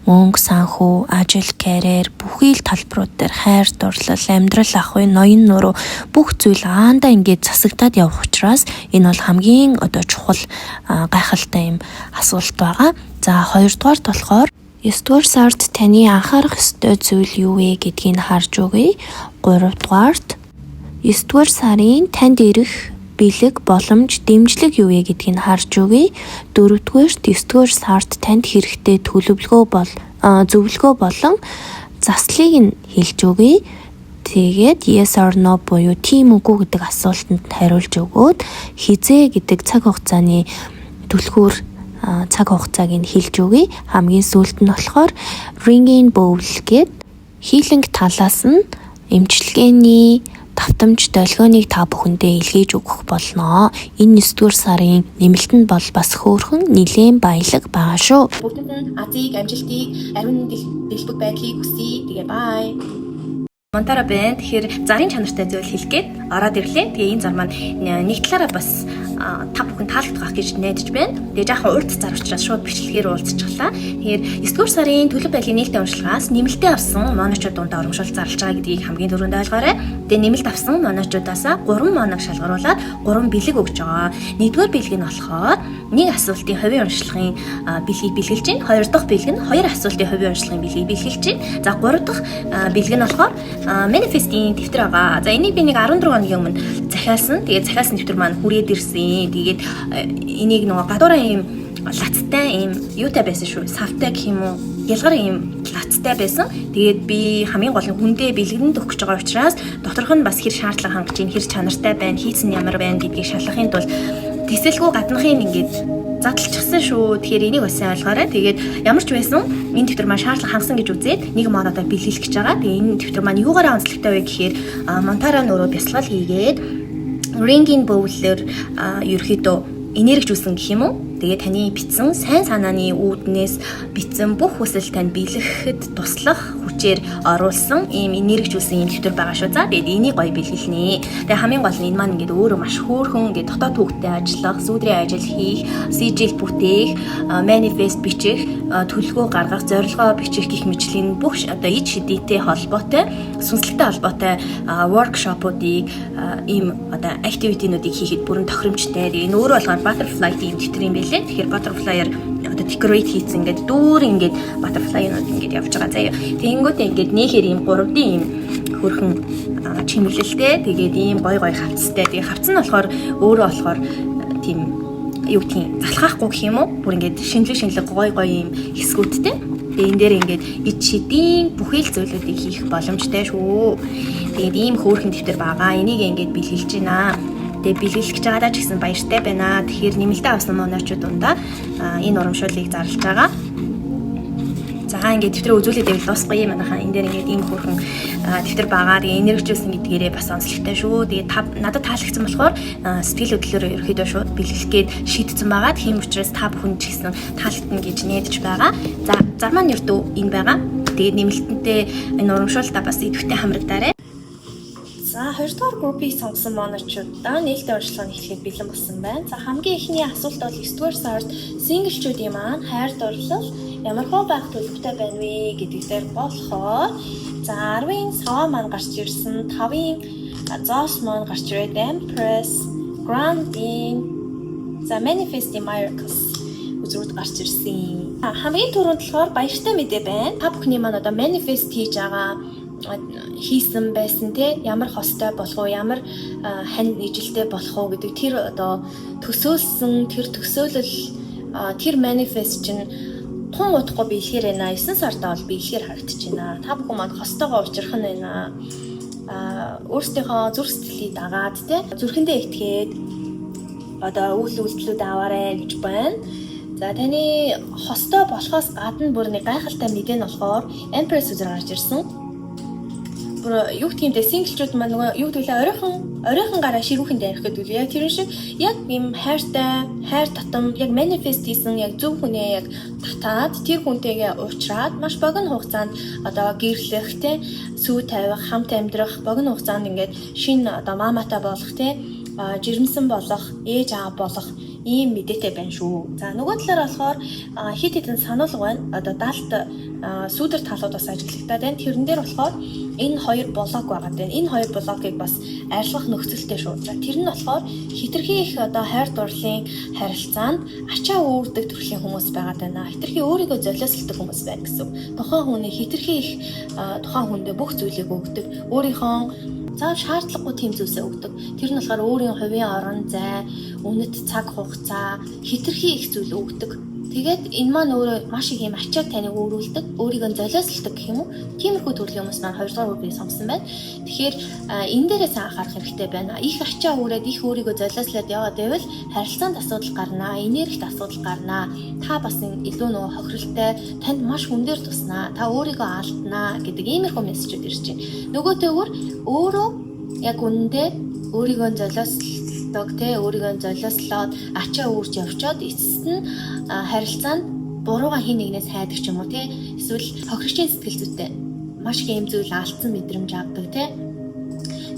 мөнгө, санхүү, ажил, карьер бүхий л талбарууд дээр хайр дурлал, амьдрал ахуй, ноён нуруу бүх зүйл аанда ингээд засагдаад явах учраас энэ бол хамгийн чухал гайхалтай юм асуулт байгаа. За хоёрдугаарт болохоор 9-р сард таны анхаарах ёстой зүйл юу вэ гэдгийг харж өгье. 3-дугаарт 9-р сарын танд ирэх бэлэг, боломж, дэмжлэг юу вэ гэдгийг харж өгье. 4-дүгээрт 9-р сард танд хэрэгтэй зөвлөгөө болон заслыг нь хэлж өгье. Тэгээд yes or no буюу тийм үгүй гэдэг асуултанд хариулж өгөөд хизээ гэдэг цаг хугацааны түлхүүр цаг хугацааг нь хэлж өгье. Хамгийн сүүлд нь болохоор ringing bowl гэд healing талаас нь эмчилгээний давтамж долгионыг та бүхэндээ илгээж өгөх болно. Энэ 9-р сарын нэмэлтэнд бол бас хөөрхөн нэлээд баялаг байгаа шүү. Бүгдэнд нь Азийг, амжилтыг, ариун дэлбэг байдлыг хүсье. Тэгээ bye. Монтара бэнд тэгэхээр зарын чанартай зүйл хэлгээд ороод ирлээ. Тэгээ энэ зар маань нэг талаараа бас та бүхэн таалагдах гэж найдаж байна. Тэгээ жоохон урт зар учраас шууд бичлэгээр уулзчихлаа. Тэгэхээр 9-р сарын төлөв байдлын нээлттэй уншлагаас нэмэлтээ авсан моночууд дундаа урамшуул зарлж байгаа гэдгийг хамгийн түрүүнд ойлгоорой. Тэгээ нэмэлт авсан моночуудаасаа 3 моног шалгаруулад 3 бэлэг өгж байгаа. Нэгдүгээр бэлэг нь болохоор нэг асуултын хувийн уншлагын бэлгийг бэлгэлж байна. Хоёр дахь бэлэг нь хоёр асуултын хувийн уншлагын бэлгийг бэлгэлж байна. За гурав дахь бэлэг нь болохоор manifesting дэвтэр байгаа. За энийг би нэг 14 хоногийн өмнө захиалсан. Тэгээд захиалсан дэвтэр маань хүрээд ирсэн. Тэгээд энийг нөгөө гадуураа ийм лацтай ийм юутай байсан шүү. Савтай гэх юм уу? Ялгар ийм лацтай байсан. Тэгээд би хамгийн гол нь хүндээ бэлгэдэнд өгч байгаа учраас доторх нь бас хэр шаардлага хангаж ийн хэр чанартай байна, хийсэн ямар байна гэдгийг шалгахын тулд тэсэлгүй гаднахын ингээд задлчихсан шүү. Тэгэхээр энийг бас ойлгоорой. Тэгээд ямар ч байсан энэ дэвтэр маань шаардлага хангасан гэж үзээд нэг модоо бэлгэлэх гэж байгаа. Тэгээ энэ дэвтэр маань юугаараа онцлогтой вэ гэхээр Монтара нөрөө бясалгал хийгээд ringing bowl-ээр ерөөхдөө энергижүүлсэн гэх юм уу? Тэгээд таны битсэн сайн санааны үүднээс битсэн бүх хүсэл тань биелэхэд туслах хүчээр оруулсан ийм энергижүүлсэн юм дэвтэр байгаа шүү. За тэгээд энийг гоё бэлгэлнэ. Тэгээд хамгийн гол нь энэ маань ингээд өөрөө маш хөөрхөн ингээд дотоод хүүхдэд ажиллах, сүүдрийн ажил хийх, сижил бүтээх, манифест бичих, төлөвлөгөө гаргах, зорилгоо бичих гэх мэтлийн бүх одоо ид шидийтэй холбоотой, сүнслэгтэй холбоотой воркшопуудыг ийм одоо активитинуудыг хийхэд бүрэн тохиромжтой. Энэ өөрөө болохоор butterfly team дэвтэр юм байна. Тэгэхээр butterfly-аар одоо decorate хийсэн ингээд дүүр ингээд butterfly-нууд ингээд явж байгаа заяа. Тэнгүүтээ ингээд нээхээр ийм 3D ийм хөрхөн чимэглэлтэй. Тэгээд ийм гой хавцтай. Тэгээд хавц нь болохоор өөрөө болохоор тийм юу тийм залхаахгүй гэх юм уу? Бүр ингээд шинэлэг гой ийм хэсгүүдтэй. Тэгээд энэ дээр ингээд ид шидийн бүхэл зүйлүүдийг хийх боломжтой шүү. Тэгээд ийм хөөрхөн дэвтэр байгаа. Энийг ингээд бэлгэлж байна. Тэгээ бэлгэлж байгаадаа ч гэсэн баяртай байна. Тэгэхээр нэмэлтээ авсан моночууд дундаа энэ урамшууллыг зарлж байгаа. За ингээд дэвтрээ үзүүлээд байвал дуусахгүй юм аа. Энэ дээр ингээд ийм хөрхөн дэвтэр байгаа. Тэгээ энергижүүлсэн гэдгээрээ бас онцлогтой шүү. Тэгээ надад таалагдсан болохоор сэтгэл хөдлөлөөр ерөөхдөө шууд бэлгэлэх гээд шийдсэн байгаа. Тийм учраас та бүхэн ч гэсэн таалагдана гэж найдаж байгаа. За зар маань ердөө энэ байгаа. Тэгээд нэмэлтэнтэй энэ урамшууллаа бас идэвхтэй хамрагдаарай. За 2-р группийг сонгосон моночуудаа нээлттэй уншлагыг эхлэхэд бэлэн болсон байна. За хамгийн ихний асуулт бол 9-р сард синглчүүдийн маань хайр дурлал ямар хөө байх төлөвтэй байна вэ гэдэг дээр болохоор за 10-ын саваа маань гарч ирсэн, 5-ын зоос маань гарч ирээд Empress, Grounding, за Manifesting Miracles үзрүүд гарч ирсэн. Хамгийн түрүүнд болохоор баяртай мэдээ байна. Та бүхний маань одоо manifest хийж байгаа хийсэн байсан те ямар хостой болох уу, ямар хань ижилтэй болох уу гэдэг тэр одоо төсөөлсөн тэр төсөөлөл тэр манифест чинь тун утгагүй биелэхээр байна. 9 сартаа бол биелэхээр харагдаж байна. Та бүхэн маань хостойгоо учрах нь байна. Өөрсдийнхөө зүрх сэтгэлийг дагаад те зүрхэндээ итгээд одоо үйл үйлдэлүүд аваарэ гэж байна. За таны хостой болохоос гадна бүр нэг гайхалтай мэдээ нь болохоор Empress үзэр гарч ирсэн. Юу гэх юм те синглчүүд маань нөгөө юу гэвэл оройхон гараа ширүүхэн дайрах гэдэг үл яг тэр шиг яг юм хайртай хайр татам яг манифест хийсэн яг зөв хүнээ яг татаад тэр хүнтэйгээ уулзраад маш богино хугацаанд одоо гэрлэх те сүү тавих хамт амьдрах богино хугацаанд ингээд шинэ одоо мааматай болох те жирэмсэн болох ээж аав болох ийм мэдээтэй байна шүү. За нөгөө талаар болохоор хит хитэн сануулга байна. Одоо 70-д сүүдэр талууд бас ажиглагтаад байна. Тэрэн дээр болохоор энэ хоёр блок байгаа дээ. Энэ хоёр блокийг бас арилгах нөхцөлтэй шүү. За тэр нь болохоор хитрхи их одоо хайр дурлалын харилцаанд ачаа үүрдэг төрлийн хүмүүс байгаа даа. Хитрхи өөрийгөө золиослдог хүмүүс байна гэсэн. Тухайн хүний хитрхи их тухайн хүндээ бүх зүйлийг өгдөг. Өөрийнхөө заав шаардлагагүй тийм зүйлсээ өгдөг. Тэр нь болохоор өөрийн хувийн орон зай, үнэт цаг хугацаа хитрхи их зүйл өгдөг. Тэгээд энэ маань өөрөө маш их юм ачааг таныг өөрүүлдэг, өөрийгөө золиослдог гэх юм уу? Тиймэрхүү төрлийн хүмүүс маань 2 дугаар үгийг сонгосон байна. Тэгэхээр энэ дээрээс анхаарах хэрэгтэй байна. Их ачаа үүрээд их өөрийгөө золиослоод яваад байвал харилцаанд асуудал гарнаа, энергит асуудал гарнаа. Та бас илүү нөгөө хохиролтой, танд маш хүн дээр туснаа, та өөрийгөө алднаа гэдэг иймэрхүү мессежүүд ирж байна. Нөгөөтэйгөр өөрөө яг үнэндээ өөрийгөө золиослдог те өөрийгөө золиослоод ачаа үүрж явчаад эцэст нь харилцаанд бурууга хин нэгнээс хайдаг ч юм уу те эсвэл хохирчийн сэтгэл зүйтэй маш их юм зүйл алдсан мэдрэмж авдаг те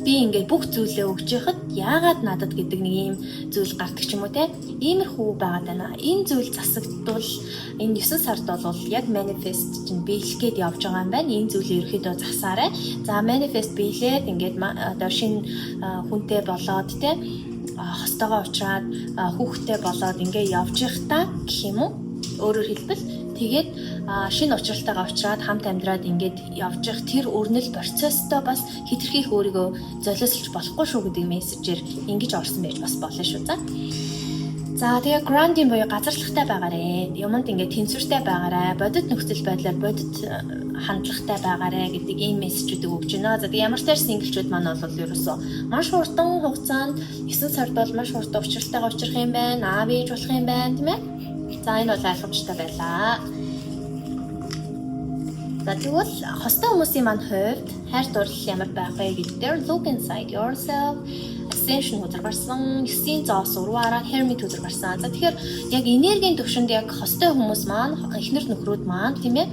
би ингээд бүх зүйлээ өгч яхад яагаад надад гэдэг нэг юм зүйл гардаг ч юм уу те иймэрхүү байгаад байна. Энэ зүйл засагдвал энэ 9 сард бол яг манифест чинь биелэх гээд явж байгаа юм байна. Энэ зүйлийг ерөөхдөө засаарай. За манифест биелээд ингээд одоо шинэ хүнтэй болоод те хостойгоо уулзаад хүүхдтэй болоод ингээ явж байхдаа гэх юм уу өөрөөр хэлбэл тэгээд шинэ учралтайгаа уулзаад хамт амьдраад ингээд явж явах тэр өрнөл процесстой бас хитрхи их өөрийгөө золиослж болохгүй шүү гэдэг мессежээр ингэж орсон байж бас болно шүү. За тэгээ grounding буюу газарлагтай байгаарэ. Юмд ингээд тэнцвэртэй байгаарай. Бодит нөхцөл байдлаар бодит хандлагатай байгаарэ гэдэг ийм мессежүүдийг өгч байна. За тэгээ ямар ч тааш синглчүүд маань бол ерөөсөө маш хурдан хугацаанд 9 сард бол маш хурдан учралтайгаа учрах юм байна. Аав ээж болох юм байна, тийм ээ. За энэ бол ойлгомжтой байлаа. За тэгвэл хостой хүмүүсийн маань хувьд хайр дурлал ямар байх вэ гэдгээр look inside yourself, ascension үзэргарсан, 9 зоос урваараа hermit үзэргарсан. За тэгэхээр яг энергийн төвшөнд яг хостой хүмүүс маань эхнэр нөхрүүд маань тийм ээ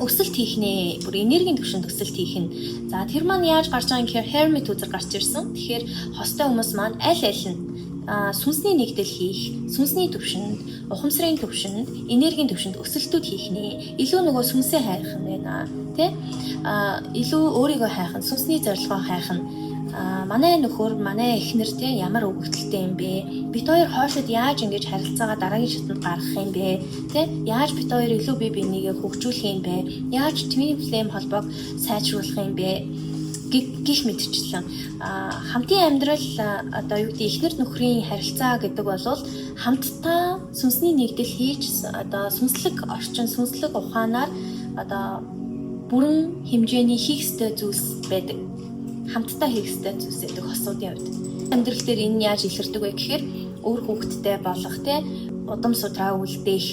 өсөлт хийх нэ. Бүр энергийн төвшөнд өсөлт хийх нь. За тэр маань яаж гарч байгаа юм гэхээр hermit үзэр гарч ирсэн. Тэгэхээр хостой хүмүүс маань аль нь сүнсний нэгдэл хийх, сүнсний төвшөнд, ухамсарын төвшөнд, энергийн төвшөнд өсөлтүүд хийх нэ. Илүү нөгөө сүнсээ хайх нь байна. Тэ? Илүү өөрийгөө хайх нь, сүнсний зорилгоо хайх нь. Манай нөхөр, манай эхнэр тэ ямар өгөгдөлтэй юм бэ? Бид хоёр хоошид яаж ингэж харилцаагаа дараагийн шатанд гаргах юм бэ? Тэ? Яаж бид хоёр илүү бие бинийгээ хөгжүүлэх юм бэ? Яаж twin flame холбоог сайжруулах юм бэ? Гих мэдчихлээ. Хамтын амьдрал одоо юу гэдэг эхнэр нөхрийн харилцаа гэдэг бол хамтдаа сүнсний нэгдэл хийж одоо сүнслэг орчин, сүнслэг ухаанаар одоо бүрэн хэмжээний хийх ёстой зүйлс байдаг. Хамтдаа хийх ёстой зүйлс гэдэг хосуудын хувьд. Амьдрал дээр энэ яаж илэрдэг вэ гэхээр өөр хүүхэдтэй болох те удам судраа үлдээх,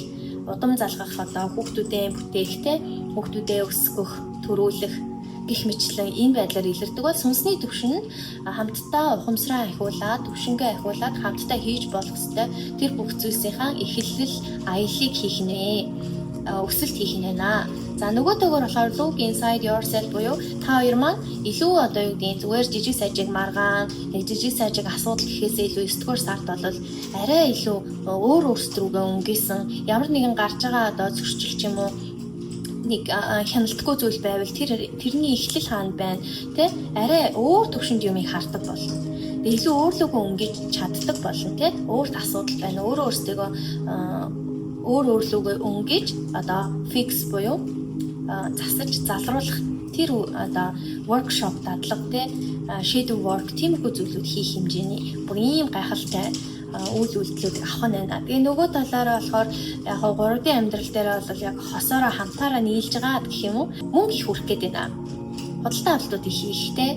удам залгах одоо хүүхдүүдээ бүтээх те хүүхдүүдээ өсгөх, төрүүлэх гих мэтлэн энэ байдлаар илэрдэг бол сүнсний төвшин нь хамтдаа ухамсараа ахиулаад, төвшингээ ахиулаад хамтдаа хийж болох ёстой тэр бүх зүйлсийнхаа эхлэл, аяллыг хийх нэ. Өсөлт хийх нэ. За нөгөөтэйгөр болохоор look inside yourself буюу та хоёр маань илүү одоо юу гэдэг зүгээр жижиг сажиг маргаан, жижиг сажиг асуудал гэхээсээ илүү 9 дугаар сард бол арай илүү өөр өөрсдрүүгээ өнгөсөн ямар нэгэн гарч байгаа одоо зөрчил ч юм уу нэг хяналтгүй зүйл байвал тэрний эхлэл хаана байна тий арай өөр төвшөнд юмыг хардаг болно. Илүү өөрлөгөө өнгөж чаддаг болно тий өөрт асуудал байна. Өөрөөсөө өөрлөгөө өнгөж одоо fix буюу засаж залруулах тэр одоо workshop дадлага тий shadow work тиймэрхүү зүйлүүд хийх хэмжээний бүр ийм гайхалтай үйл үйлдэлүүд авах нь байна. Тэгээ нөгөө талаараа болохоор яг 3D амьдрал дээр бол яг хосоороо хамтаараа нийлж байгаа гэх юм уу мөнгө их хүрх гээд байна. Худалдан авалтууд их хийхтэй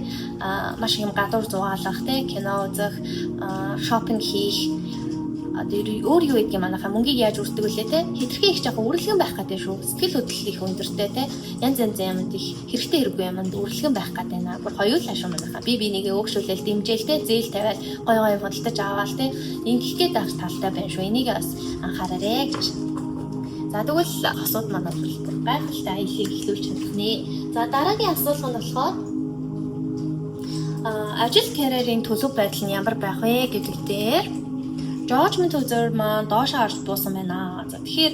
маш их юм гадуур зугаалах те кино үзэх, шопинг хийх өөр юу гэдэг юм манайхаа мөнгийг яаж үрдэг вүлээ те хитрхи их жоохон үргэлгэн байх гэдэг шүү. Сэтгэл хөдлөл их өндөртэй те янз янзын юмд их хэрэгтэй хэрэггүй юмд үргэлгэн байх гэдэг байна. Бүр хоёулаа шүү манайхаа би бинийгээ өөгшүүлэл дэмжээл те зээл тавиал гой гой худалдаж аваал те ингэх гээд авах талтай байна шүү. Энийг бас анхаараарэ гэж. За тэгвэл асууд маань бол гайхалтай аяллыг эхлүүлж чадах нэ. За дараагийн асуулт нь болохоор ажил карьерийн төлөв байдал нь ямар байх вэ гэдэг дээр judgment үзэр маань доошоо харж буусан байна. За тэгэхээр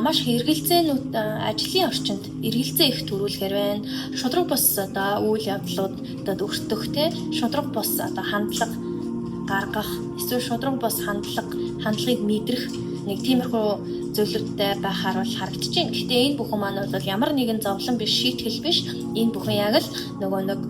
маш их эргэлзээнүүд ажлын орчинд эргэлзээ их төрүүлэхээр байна. Шудраг бус одоо үйл явдлуудад өртөх те шудраг бус одоо хандлага гаргах эсвэл шудраг бус хандлагыг мэдрэх нэг тиймэрхүү зөвлөлттэй байхаар бол харагдаж байна. Гэхдээ энэ бүхэн маань бол ямар нэгэн зовлон биш, шийтгэл биш. Энэ бүхэн яг л нөгөө нэг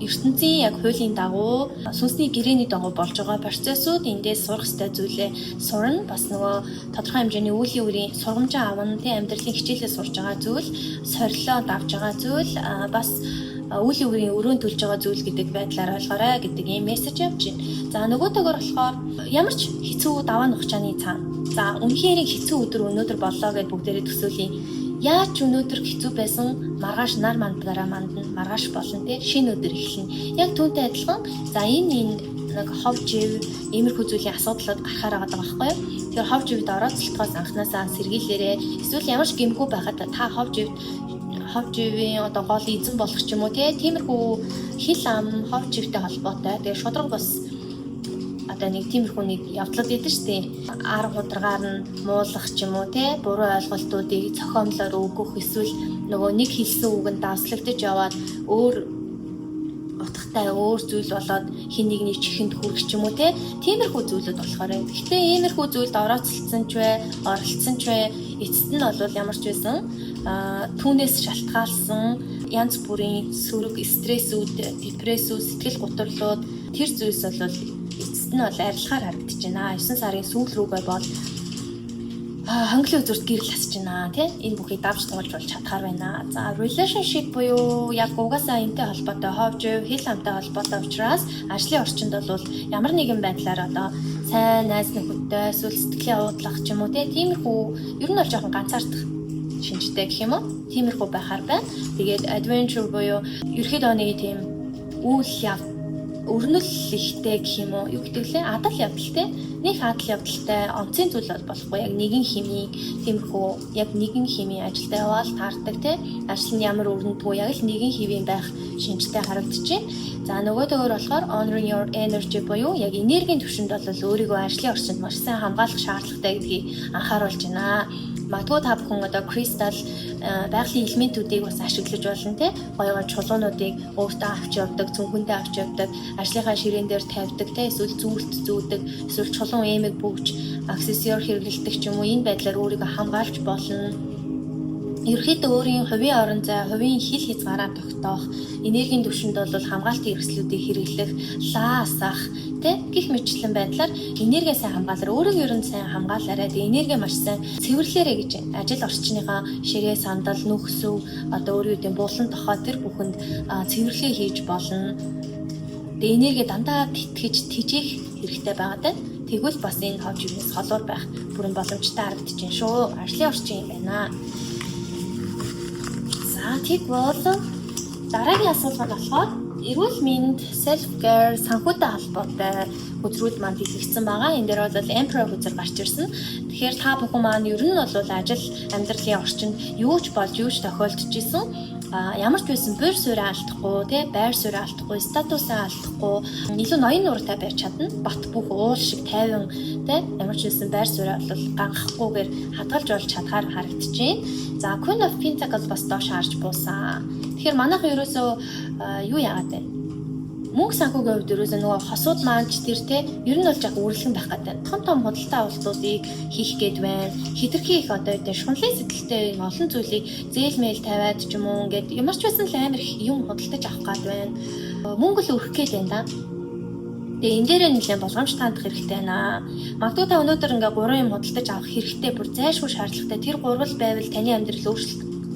ертөнцийн яг хуулийн дагуу сүнсний гэрээний дагуу болж байгаа процессууд эндээс сурах ёстой зүйлээ сурна. Бас нөгөө тодорхой хэмжээний үеийн үрийн сургамжаа авна. Тэ амьдралын хичээлээ сурж байгаа зүйл, сорилоо давж байгаа зүйл, бас үеийн үрийн өрөөнд төлж байгаа зүйл гэдэг байдлаар ойлгоорой гэдэг ийм мессеж явж байна. За нөгөөтэйгөр болохоор ямар ч хэцүү даваа нухчааны цаана. За үнэхээр хэцүү өдөр өнөөдөр боллоо гэд бүгдээрээ төсөөлье. Яаж өнөөдөр хэцүү байсан маргааш нар мандаараа мандна маргааш болно те шинэ өдөр эхэлнэ. Яг түүнтэй адилхан за энэ нэг хов жив иймэрхүү зүйлийн асуудлууд гарахаар байгаа байхгүй юу? Тэгэхээр хов живд орооцолтоос анханасаа сэргийлээрээ эсвэл ямар ч гэмгүй байхад та хов живийн одоо гол эзэн болох ч юм уу тиймэрхүү хил ам хов живтэй холбоотой. Тэгээ шудраг бас одоо нэг тиймэрхүү нэг явдлууд идэв шүү дээ. Арга хударгаар нь муулах ч юм уу те буруу ойлголтуудыг цохиомлоор өгөх эсвэл нөгөө нэг хэлсэн үгэнд давслагдаж яваад өөр утгатай өөр зүйл болоод хин нэгний чихэнд хүрэх ч юм уу те тиймэрхүү зүйлүүд болохоор. Гэхдээ иймэрхүү зүйлд орооцолцсон ч вэ, оролцсон ч вэ эцэст нь бол ямар ч байсан түүнээс шалтгаалсан янз бүрийн сөрөг, стрессүүд, депрессүүд, сэтгэл гутралууд тэр зүйлс бол эцэст нь бол арилахаар харагдаж байна. 9 сарын сүүл рүүгээ бол хонглын үзүүрт гэрэл хасж байна тий энэ бүхий давж туулж болж чадхаар байна. За relationship буюу яг угаасаа энтэй холбоотой ховж хэл амтай холбоотой учраас ажлын орчинд бол ямар нэгэн байдлаар одоо сайн найз нөхөдтэй эсвэл сэтгэлийн уудлах ч юм уу тиймэрхүү ер нь бол жоохон ганцаардах шинжтэй гэх юм уу тиймэрхүү байхаар байна. Тэгээд adventure буюу ерхэд оны тийм үйл өрнөл ихтэй гэх юм уу юу гэдэг лээ адал явдалтай нэг адал явдалтай онцгийн зүйл бол болохгүй яг нэгэн химийн тиймэрхүү яг нэгэн химийн ажилдаа яваал таардаг те ажил нь ямар өрнөдгөө яг л нэгэн хивийн байх шинжтэй харагдаж байна. За нөгөөдөөр болохоор honoring your energy буюу яг энергийн түвшинд бол өөрийгөө ажлын орчинд маш сайн хамгаалах шаардлагатай гэдгийг анхааруулж байна. Магадгүй та бүхэн одоо кристалл байгалийн элементүүдийг бас ашиглаж болно те гоё чулуунуудыг өөртөө авч явдаг, цүнхэндээ авч явдаг, ажлынхаа ширээн дээр тавьдаг те эсвэл зүүлт зүүдэг, эсвэл чулуун эмэг бүгж аксессуар хэрэглэдэг ч юм уу энэ байдлаар өөрийгөө хамгаалж болно. Ерөнхийдөө өөрийн хувийн орон зай, хувийн хил хязгаараа тогтоох, энергийн түвшинд бол хамгаалтын хэрэгслүүдийг хэрэглэх, лаасах, гэх мэтлэн байдлаар энерги сайн хамгаалаар өөрийгөө ер нь сайн хамгаалаарай. Тэгээ энерги маш сайн цэвэрлээрэй гэж байна. Ажил орчныхаа ширээ, сандал, нүхсөв, одоо өөрийн үеийн булан тохоо тэр бүхэнд цэвэрлэгээ хийж болно. Тэгээ энерги дандаа тэтгэж тижээх хэрэгтэй байгаа даа. Тэгвэл бас энэ ховж юунаас холоор байх бүрэн боломжтой харагдаж байна шүү. Ажлын орчин юм байна. Тэг бол дараагийн асуулт нь болохоор эрүүл мэнд, self care, санхүүтэй холбоотой үзрүүд маань дэлгэрсэн байгаа. Энэ дээр бол Emperor үзэр гарч ирсэн. Тэгэхээр та бүхэн маань ер нь бол ажил амьдралын орчинд юу ч болж юу ч тохиолдож исэн. Ямар ч байсан бөр суурь алдахгүй, байр суурь алдахгүй, статусаа алдахгүй, илүү ноён нууртай байж чадна. Бат бүх уул шиг тайван, ямар ч байсан байр суурь бол ганхахгүйгээр хадгалж болж чадхаар харагдаж байна. За Queen of Pentacles бас доош харж буусан. Тэгэхээр манайхан ерөөсөө юу яагаад вэ? Мөнгө санхүүгийн хувьд ерөөсөө нөгөө хосууд маань ч тэр ер нь бол яг үрлэгэн байх гэдэг. Том худалдаа авалтуудыг хийх гээд байна. Хэтэрхий их одоо энэ шунлын сэтгэлтэй олон зүйлийг зээл мэйл тавиад ч юм уу ингээд ямар ч байсан л амар их юм худалдаж авах гээд байна. Мөнгө л өрөх гээд байна да. Тэгээ энэ дээрээ нэлээд болгоомж таандах хэрэгтэй байна. Магадгүй та өнөөдөр ингээ 3 юм худалдаж авах хэрэгтэй бүр зайлшгүй шаардлагатай. Тэр 3 л байвал таны амьдрал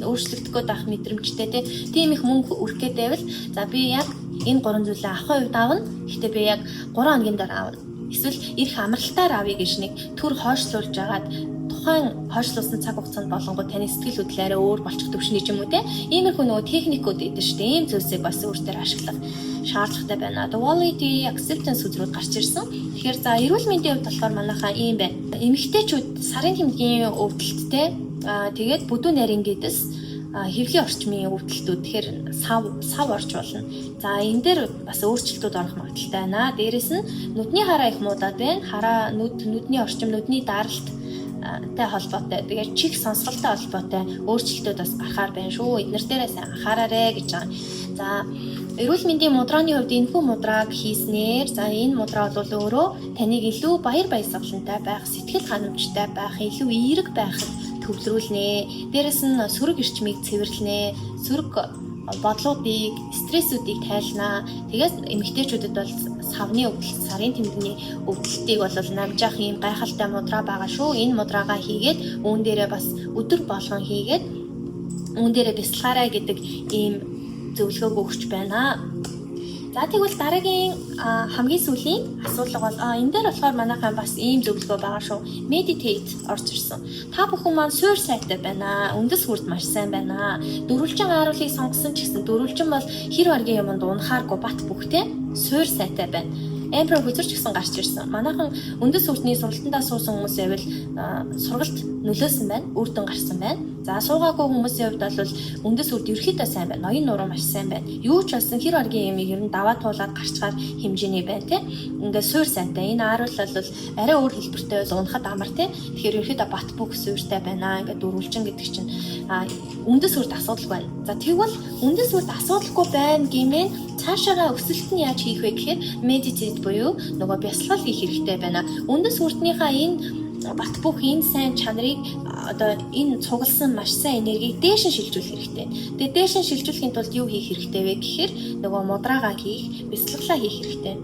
өөрчлөгдөх байх мэдрэмжтэй тийм их мөнгө өрөх гээд байвал за би яг энэ 3 зүйлээ авахын хувьд аавна. Гэхдээ би яг 3 хоногийн дараа аавна. Эсвэл ирэх амралтаар авъя гэж нэг төр хойшлуулж агаад тухайн хойшлуулсан цаг хугацаанд болонгоо таны сэтгэл хөдлөл арай өөр болчих төвшний ч юм уу иймэрхүү нөгөө техникүүд идэв шүү дээ. Ийм зүйлсийг бас өөртөө ашиглах шаардлагатай байна. Duality, acceptance үзрүүд гарч ирсэн. Тэгэхээр за эрүүл мэндийн хувьд болохоор манайхаа ийм байна. Эмэгтэйчүүд сарын тэмдгийн өвдөлттэй тэгээд бүдүүн нарийн гэдэс хэвлэлийн орчмын өвдөлтүүд тэгэхээр сав орж болно. За энэ дээр бас өөрчлөлтүүд орох магадaltaй байна. Дээрээс нь нүдний хараа их муудаад байна. Нүдний орчим, нүдний даралт тай холбоотой. Тэгээд чих сонсголтой холбоотой өөрчлөлтүүд бас гарахаар байна шүү. Эднэр дээрээ сайн анхаараарэ гэж байгаа. За эрүүл мэндийн мудрааны хувьд энэхүү мудраг хийснээр энэ мудраа бол өөрөө таныг илүү баяр баясгалантай байх, сэтгэл ханамжтай байх, илүү эерэг байхад төвлөрүүлнэ. Дээрээс нь сөрөг эрчмийг цэвэрлэнэ. Сөрөг бодлуудыг, стрессүүдийг тайлнаа. Тэгээд эмэгтэйчүүдэд бол савны өвдөлт, сарын тэмдэгний өвдөлтийг бол намжаах юм гайхалтай мудраа байгаа шүү. Энэ мудраагаа хийгээд үүн дээрээ бас өдөр болгон хийгээд үүн дээрээ бясалгаарай гэдэг ийм зөвлөгөөг өгч байна. За тэгвэл дараагийн хамгийн сүүлийн асуулга бол энэ дээр болохоор манайхан бас ийм зөвлөгөө байгаа шүү. Meditate орж ирсэн. Та бүхэн маань суур сайтай байна. Үндэс хүрд маш сайн байна. Дөрвөлжин ааруулыг сонгосон ч гэсэн дөрвөлжин бол хэр баргийн юмд унахааргүй бат бөхтэй суур сайтай байна. Эмпер хүзэрч гэсэн гарч ирсэн. Манайхан үндэс хүрдний сургалтандаа суусан хүмүүс байвал сургалт нөлөөсөн байна. Үр дүн гарсан байна. За суугаагүй хүмүүсийн хувьд бол үндэс үрд ерөөхдөө сайн байна. Ноён нуруу маш сайн байна. Юу ч болсон хэр баргийн юмыг ер нь даваа туулаад гарчгаар хэмжээний байна тий. Ингээд суур сайтай. Энэ ааруул бол арай өөр хэлбэртэй бол унахад амар тий. Тэгэхээр ерөөхдөө бат бүх суурьтай байна. Ингээд дөрвөлжин гэдэг чинь үндэс үрд асуудал байна. За тэгвэл үндэс үрд асуудалгүй байна гэмээр цаашаага өсөлт нь яаж хийх вэ гэхээр meditate буюу нөгөө бясалгал хийх хэрэгтэй байна. Үндэс үрднийхаа энэ бат бүх энэ сайн чанарыг одоо энэ цугласан маш сайн энергийг дээш нь шилжүүлэх хэрэгтэй. Тэгээд дээш нь шилжүүлэхийн тулд юу хийх хэрэгтэй вэ гэхээр нөгөө мудраагаа хийх, бясалгалаа хийх хэрэгтэй.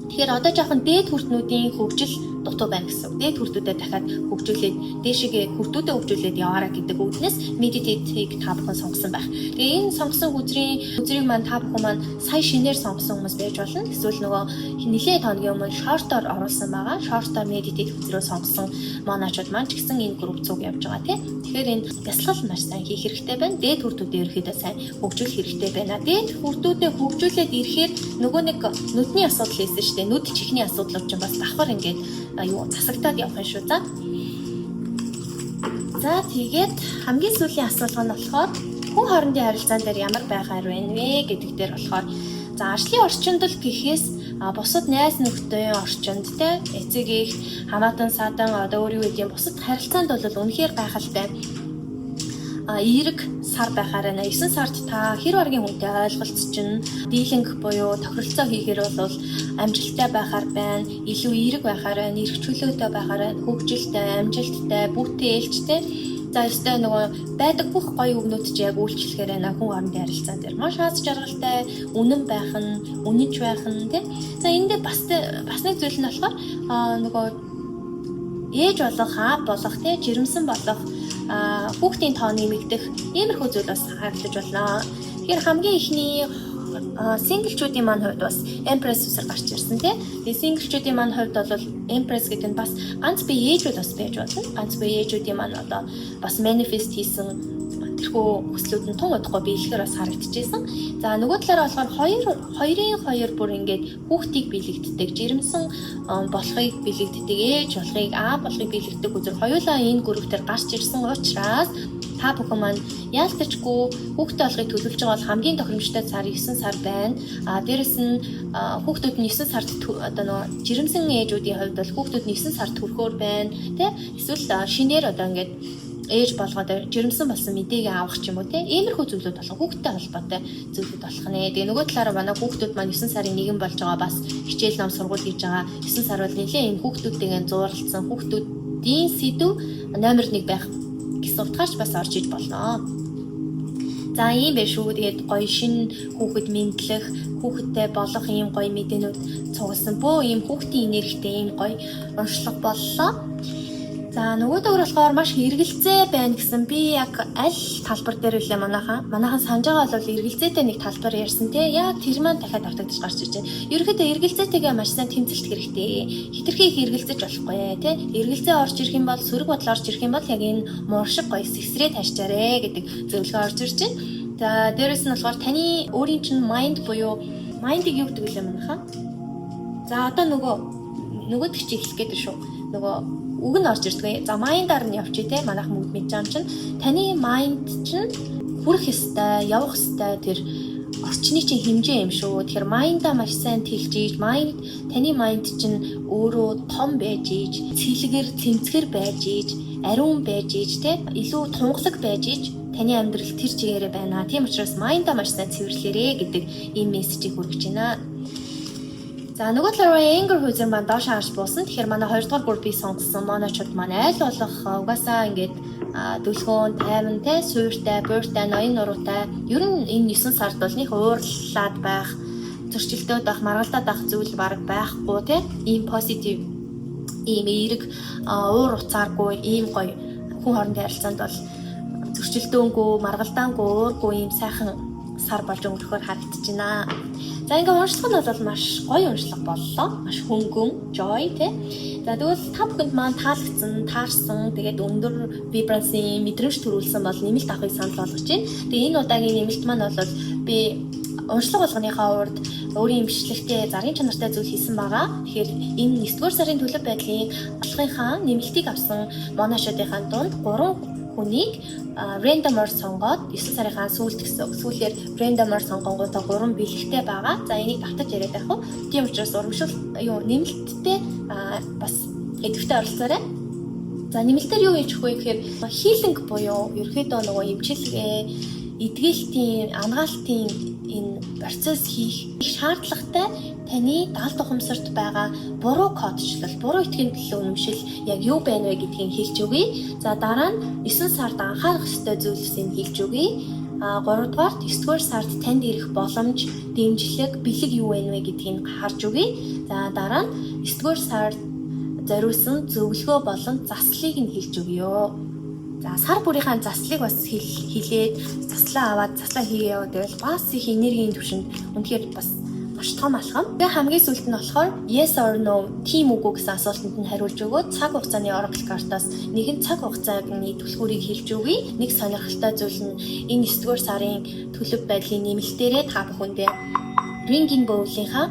Тэгэхээр одоо жоохон дээд хүртнүүдийн хөгжил дутуу байна гэсэн. Дээд хүртүүдэд дахиад хөгжүүлээд дээшигээ хүртүүдэд хөгжүүлээд яваараа гэдэг үгнээс meditate-ийг та бүхэн сонгосон байх. Тэгээ энэ сонгосон үзрийг маань та бүхэн маань сая шинээр сонгосон хүмүүс байж болно. Эсвэл нөгөө нэлээд хоногийн өмнө short-оор оруулсан байгаа. Short-оор meditate үзрөө сонгосон моночууд маань ч гэсэн энэ групп цуг явж байгаа тийм. Тэгэхээр энэ бясалгал маш сайн хийх хэрэгтэй байна. Дээд хүртүүдэд ерөөхдөө сайн хөгжүүлэх хэрэгтэй байна. Дээд хүртүүдэд хөгжүүлээд ирэхээр нөгөө нэг нүдний асуудал хийсэн шүү дээ. Нүд чихний асуудлууд ч бас давхар ингээд засагтаад явах юм шүү за. За тэгээд хамгийн сүүлийн асуулга нь болохоор хүн хоорондын харилцаан дээр ямар байхаар байна вэ гэдэг дээр болохоор за ажлын орчинд л гэхээс бусад найз нөхдөийн орчинд те эцэг их хамаатан садан одоо өөрийн үеийн бусад харилцаанд бол үнэхээр гайхалтай эерэг сар байхаар байна. 9 сард та хэр баргийн хүнтэй ойлголцож чинь дийлэнх буюу тохиролцоо хийхээр бол амжилттай байхаар байна. Илүү эерэг байхаар байна. Эрх чөлөөтэй байхаар байна. Хөгжилтэй, амжилттай, бүтээлчтэй. За өстэй нөгөө байдаг бүх гоё үгнүүд ч яг үйлчлэхээр байна. Хүн хоорондын харилцаан дээр маш аз жаргалтай, үнэн байх нь, үнэнч байх нь тий. За энд дээр бас нэг зүйл нь болохоор нөгөө ээж болох, аав болох тий, жирэмсэн болох хүүхдийн тоо нэмэгдэх иймэрхүү зүйл бас харагдаж байна. Тэгэхээр хамгийн ихний синглчүүдийн маань хувьд бас Empress үсэр гарч ирсэн тий. Тэгээ синглчүүдийн маань хувьд бол Empress гэдэг нь бас ганц бие ээжүүд бас байж болно. Ганц бие ээжүүдийн маань одоо бас manifest хийсэн тэрхүү хүслүүд нь тун удахгүй биелэхээр бас харагдчихсэн. За нөгөө талаараа болохоор хоёрын бүр ингээд хүүхдийг биелэгддэг, жирэмсэн болохыг биелэгддэг, ээж болохыг, аав болохыг биелэгддэг үзэр хоёулаа энэ группээр гарч ирсэн учраас та бүхэн маань яалтчгүй хүүхдээ олохыг төлөвлөж байгаа бол хамгийн тохиромжтой сар 9 сар байна. Дээрэс нь хүүхдүүд нь 9 сард одоо нөгөө жирэмсэн ээжүүдийн хувьд бол хүүхдүүд нь 9 сард төрөхөөр байна. Тэ? Эсвэл шинээр одоо ингээд ээж болгоод жирэмсэн болсон мэдээгээ авах ч юм уу те иймэрхүү зүйлүүд болох хүүхдтэй холбоотой зүйлүүд болох нэ. Тэгээ нөгөө талаараа манай хүүхдүүд маань 9 сарын нэгэн болж байгаа бас хичээл ном сургууль хийж байгаа 9 сар бол нэлээд энэ хүүхдүүдтэйгээ зууралцсан хүүхдүүдийн сэдв номер 1 байх гэсэн утгаарч бас орж иж болно. За ийм биш үү. Тэгээд гоё шин хүүхэд мэдлэх, хүүхэдтэй болох ийм гоё мэдээнүүд цугласан бөө ийм хүүхдийн энергитэй ийм гоё уншлага боллоо. За нөгөө дөр болохоор маш эргэлзээ байна гэсэн би яг аль талбар дээр үлээ манайхан санаж байгаа бол эргэлзээтэй нэг талбар ярьсан те яг тэр маань дахиад автагдаж гарч ирж байна. Ерөнхийдөө эргэлзээтэйгээ маш сайн тэмцэлт хэрэгтэй. Хитрхи их эргэлзэж болохгүй те. Эргэлзээ орж ирэх юм бол сөрөг бодол орж ирэх юм бол яг энэ мууршиг гоё сэсрээ ташчаарэ гэдэг зөвлөгөө орж ирж байна. За дээрэс нь болохоор таны өөрийн чинь mind буюу mind-ийг юу гэдэг вэ манайхан? За одоо нөгөө тгч хэлэх гээд шүү. Нөгөө үг нь орж ирдэг. За mind-аар нь явчих те манайх мөнгө мэдж байгаа юм чинь таны mind чинь хүрэх ёстой, явах ёстой тэр орчны чинь хэмжээ юм шүү. Тэгэхээр майндаа маш сайн тэлж ийж, таны майнд чинь өөрөө том байж ийж, цэлгэр, тэмцгэр байж ийж, ариун байж ийж, тэ илүү тунгалаг байж ийж таны амьдрал тэр чигээрээ байна. Тийм учраас майндаа маш сайн цэвэрлээрэ гэдэг ийм мессежийг хүргэж байна. За нөгөө талаараа anger хүзэр маань доош харж буусан. Тэгэхээр манай 2 дугаар группийг сонгосон моночууд маань аль болох угаасаа ингээд дүлгөөн, тайван, тэ суйртай, буйртай, ноён нуруутай. Ер нь энэ 9 сард бол нэг уурлаад байх, зөрчилдөд байх, маргалдаад байх зүйл бараг байхгүй тэ. Ийм позитив, ийм эерэг, уур уцааргүй, ийм гоё хүн хоорондын харилцаанд бол зөрчилдөөнгүй, маргалдаангүй, уургүй ийм сайхан сар болж өнгөрөхөөр харагдаж байна. За ингээ уншлах нь бол маш гоё уншлах боллоо. Маш хөнгөн, joy тэ. За тэгвэл та бүхэнд маань таалагдсан, таарсан, тэгээд өндөр вибрацийн мэдрэмж төрүүлсэн бол нэмэлт авахыг санал болгож байна. Тэгээд энэ удаагийн нэмэлт маань бол би уншлах болгоныхаа урд өөрийн имжлэгтэй зарим чанартай зүйл хийсэн байгаа. Тэгэхээр энэ 9-р сарын төлөв байдлын алхахынхаа нэмэлтийг авсан моношуудынхаа дунд 3 хүнийг рандомор сонгоод 9 сарынхаа сүүлд гэсэн сүүлээр рандомор сонгонгуудаа 3 бэлэгтэй байгаа. За энийг давтаж яриад байх уу. Тийм учраас нэмэлттэй бас идэвхтэй оролцоорой. За нэмэлтээр юу хийж өгөх вэ гэхээр healing буюу ерөөдөө нөгөө эмчилгээ, эдгээлтийн, ангаалтын энэ процесс хийх шаардлагатай таны даалт ухамсарт байгаа буруу кодчлал, буруу итгэн төлөө үнэмшил яг юу байна вэ гэдгийг хэлж өгье. За дараа нь 9 сард анхаарах ёстой зүйлсийг хэлж өгье. 3 дугаарт 9-р сард танд ирэх боломж, дэмжлэг, бэлэг юу байна вэ гэдгийг харж өгье. За дараа нь 9-р сард зориулсан зөвлөгөө болон заслыг нь хэлж өгье. За сар бүрийнхаа заслыг бас хэлээд заслаа аваад заслаа хийгээ яваад байвал бас их энергийн түвшинд үнэхээр бас маш том алхам. Тэгээ хамгийн сүүлд нь болохоор yes or no, тийм үгүй гэсэн асуултанд нь хариулж өгөөд цаг хугацааны oracle картаас нэгэн цаг хугацааны түлхүүрийг хэлж өгье. Нэг сонирхолтой зүйл нь энэ 9-р сарын төлөв байдлын нэмэлтээрээ та бүхэндээ ringing bowl-ийнхаа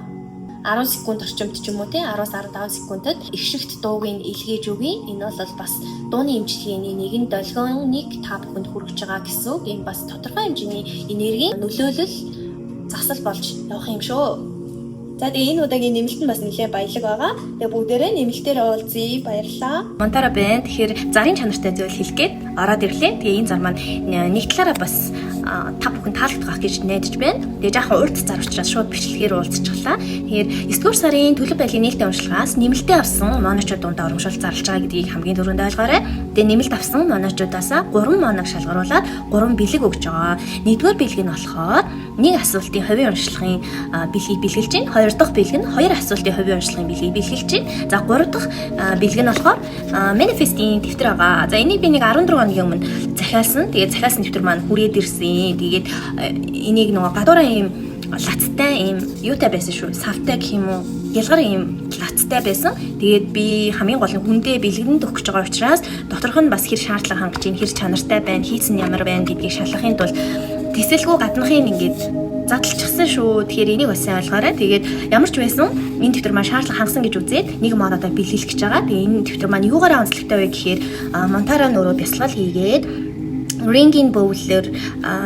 10 секунд орчимд ч юм уу те 10-15 секундэд их шигт дууг нь илгээж өгье. Энэ бол бас дууны эмчилгээний нэгэн долгионыг та бүхэнд хүргэж байгаа гэсэн үг. Энэ бас тодорхой хэмжээний энергийн нөлөөлөл засал болж явах юм шүү. За тэгээ энэ удаагийн нэмэлт нь бас нэлээд баялаг байгаа. Тэгээ бүгдээрээ нэмэлтээр уулзъя. Баярлалаа. Монтара байна. Тэгэхээр зарын чанартай зүйл хэлэх гээд ороод ирлээ. Тэгээ энэ зар маань нэг талаараа бас та бүхэн таалагдах гэж найдаж байна. Тэгээ жаахан урт зар учраас шууд бичлэгээр уулзчихлаа. Тэгэхээр 9-р сарын төлөв байдлын нээлттэй уншлагаас нэмэлтээ авсан моночууд дундаа урамшуул зарлж байгаа гэдгийг хамгийн түрүүнд ойлгоорой. Тэгээ нэмэлт авсан моночуудаасаа 3 моног шалгаруулад 3 бэлэг өгч байгаа. Нэгдүгээр бэлэг нь болохоор нэг асуултын хувийн уншлагын бэлгийг бэлгэлж байна. 2 дахь бэлэг нь 2 асуултын хувийн уншлагын бэлгийг бэлгэлж байна. За 3 дахь бэлэг нь болохоор manifesting дэвтэр байгаа. За энийг би нэг 16 хоногийн өмнө захиалсан. Тэгээд захиалсан дэвтэр маань хүрээд ирсэн. Тэгээд энийг нөгөө гадуураа ийм лацтай ийм юутай байсан шүү. Савтай гэх юм уу? Ялгар ийм лацтай байсан. Тэгээд би хамгийн гол нь хүндээ бэлгэнд өгч байгаа учраас доторх нь бас хэр шаардлага хангаж ийн, хэр чанартай байна, хийсэн ямар байна гэдгийг шалгахын тулд тэсэлгүй гаднахын ингээд задлчихсан шүү. Тэгэхээр энийг бас сайн ойлгоорой. Тэгээд ямар ч байсан энэ дэвтэр маань шаардлага хангасан гэж үзээд нэг модоо бэлгэлэх гэж байгаа. Тэгээд энэ дэвтэр маань юугаараа онцлогтой вэ гэхээр Монтара нөрөө бясалгал хийгээд ringing bowl-ээр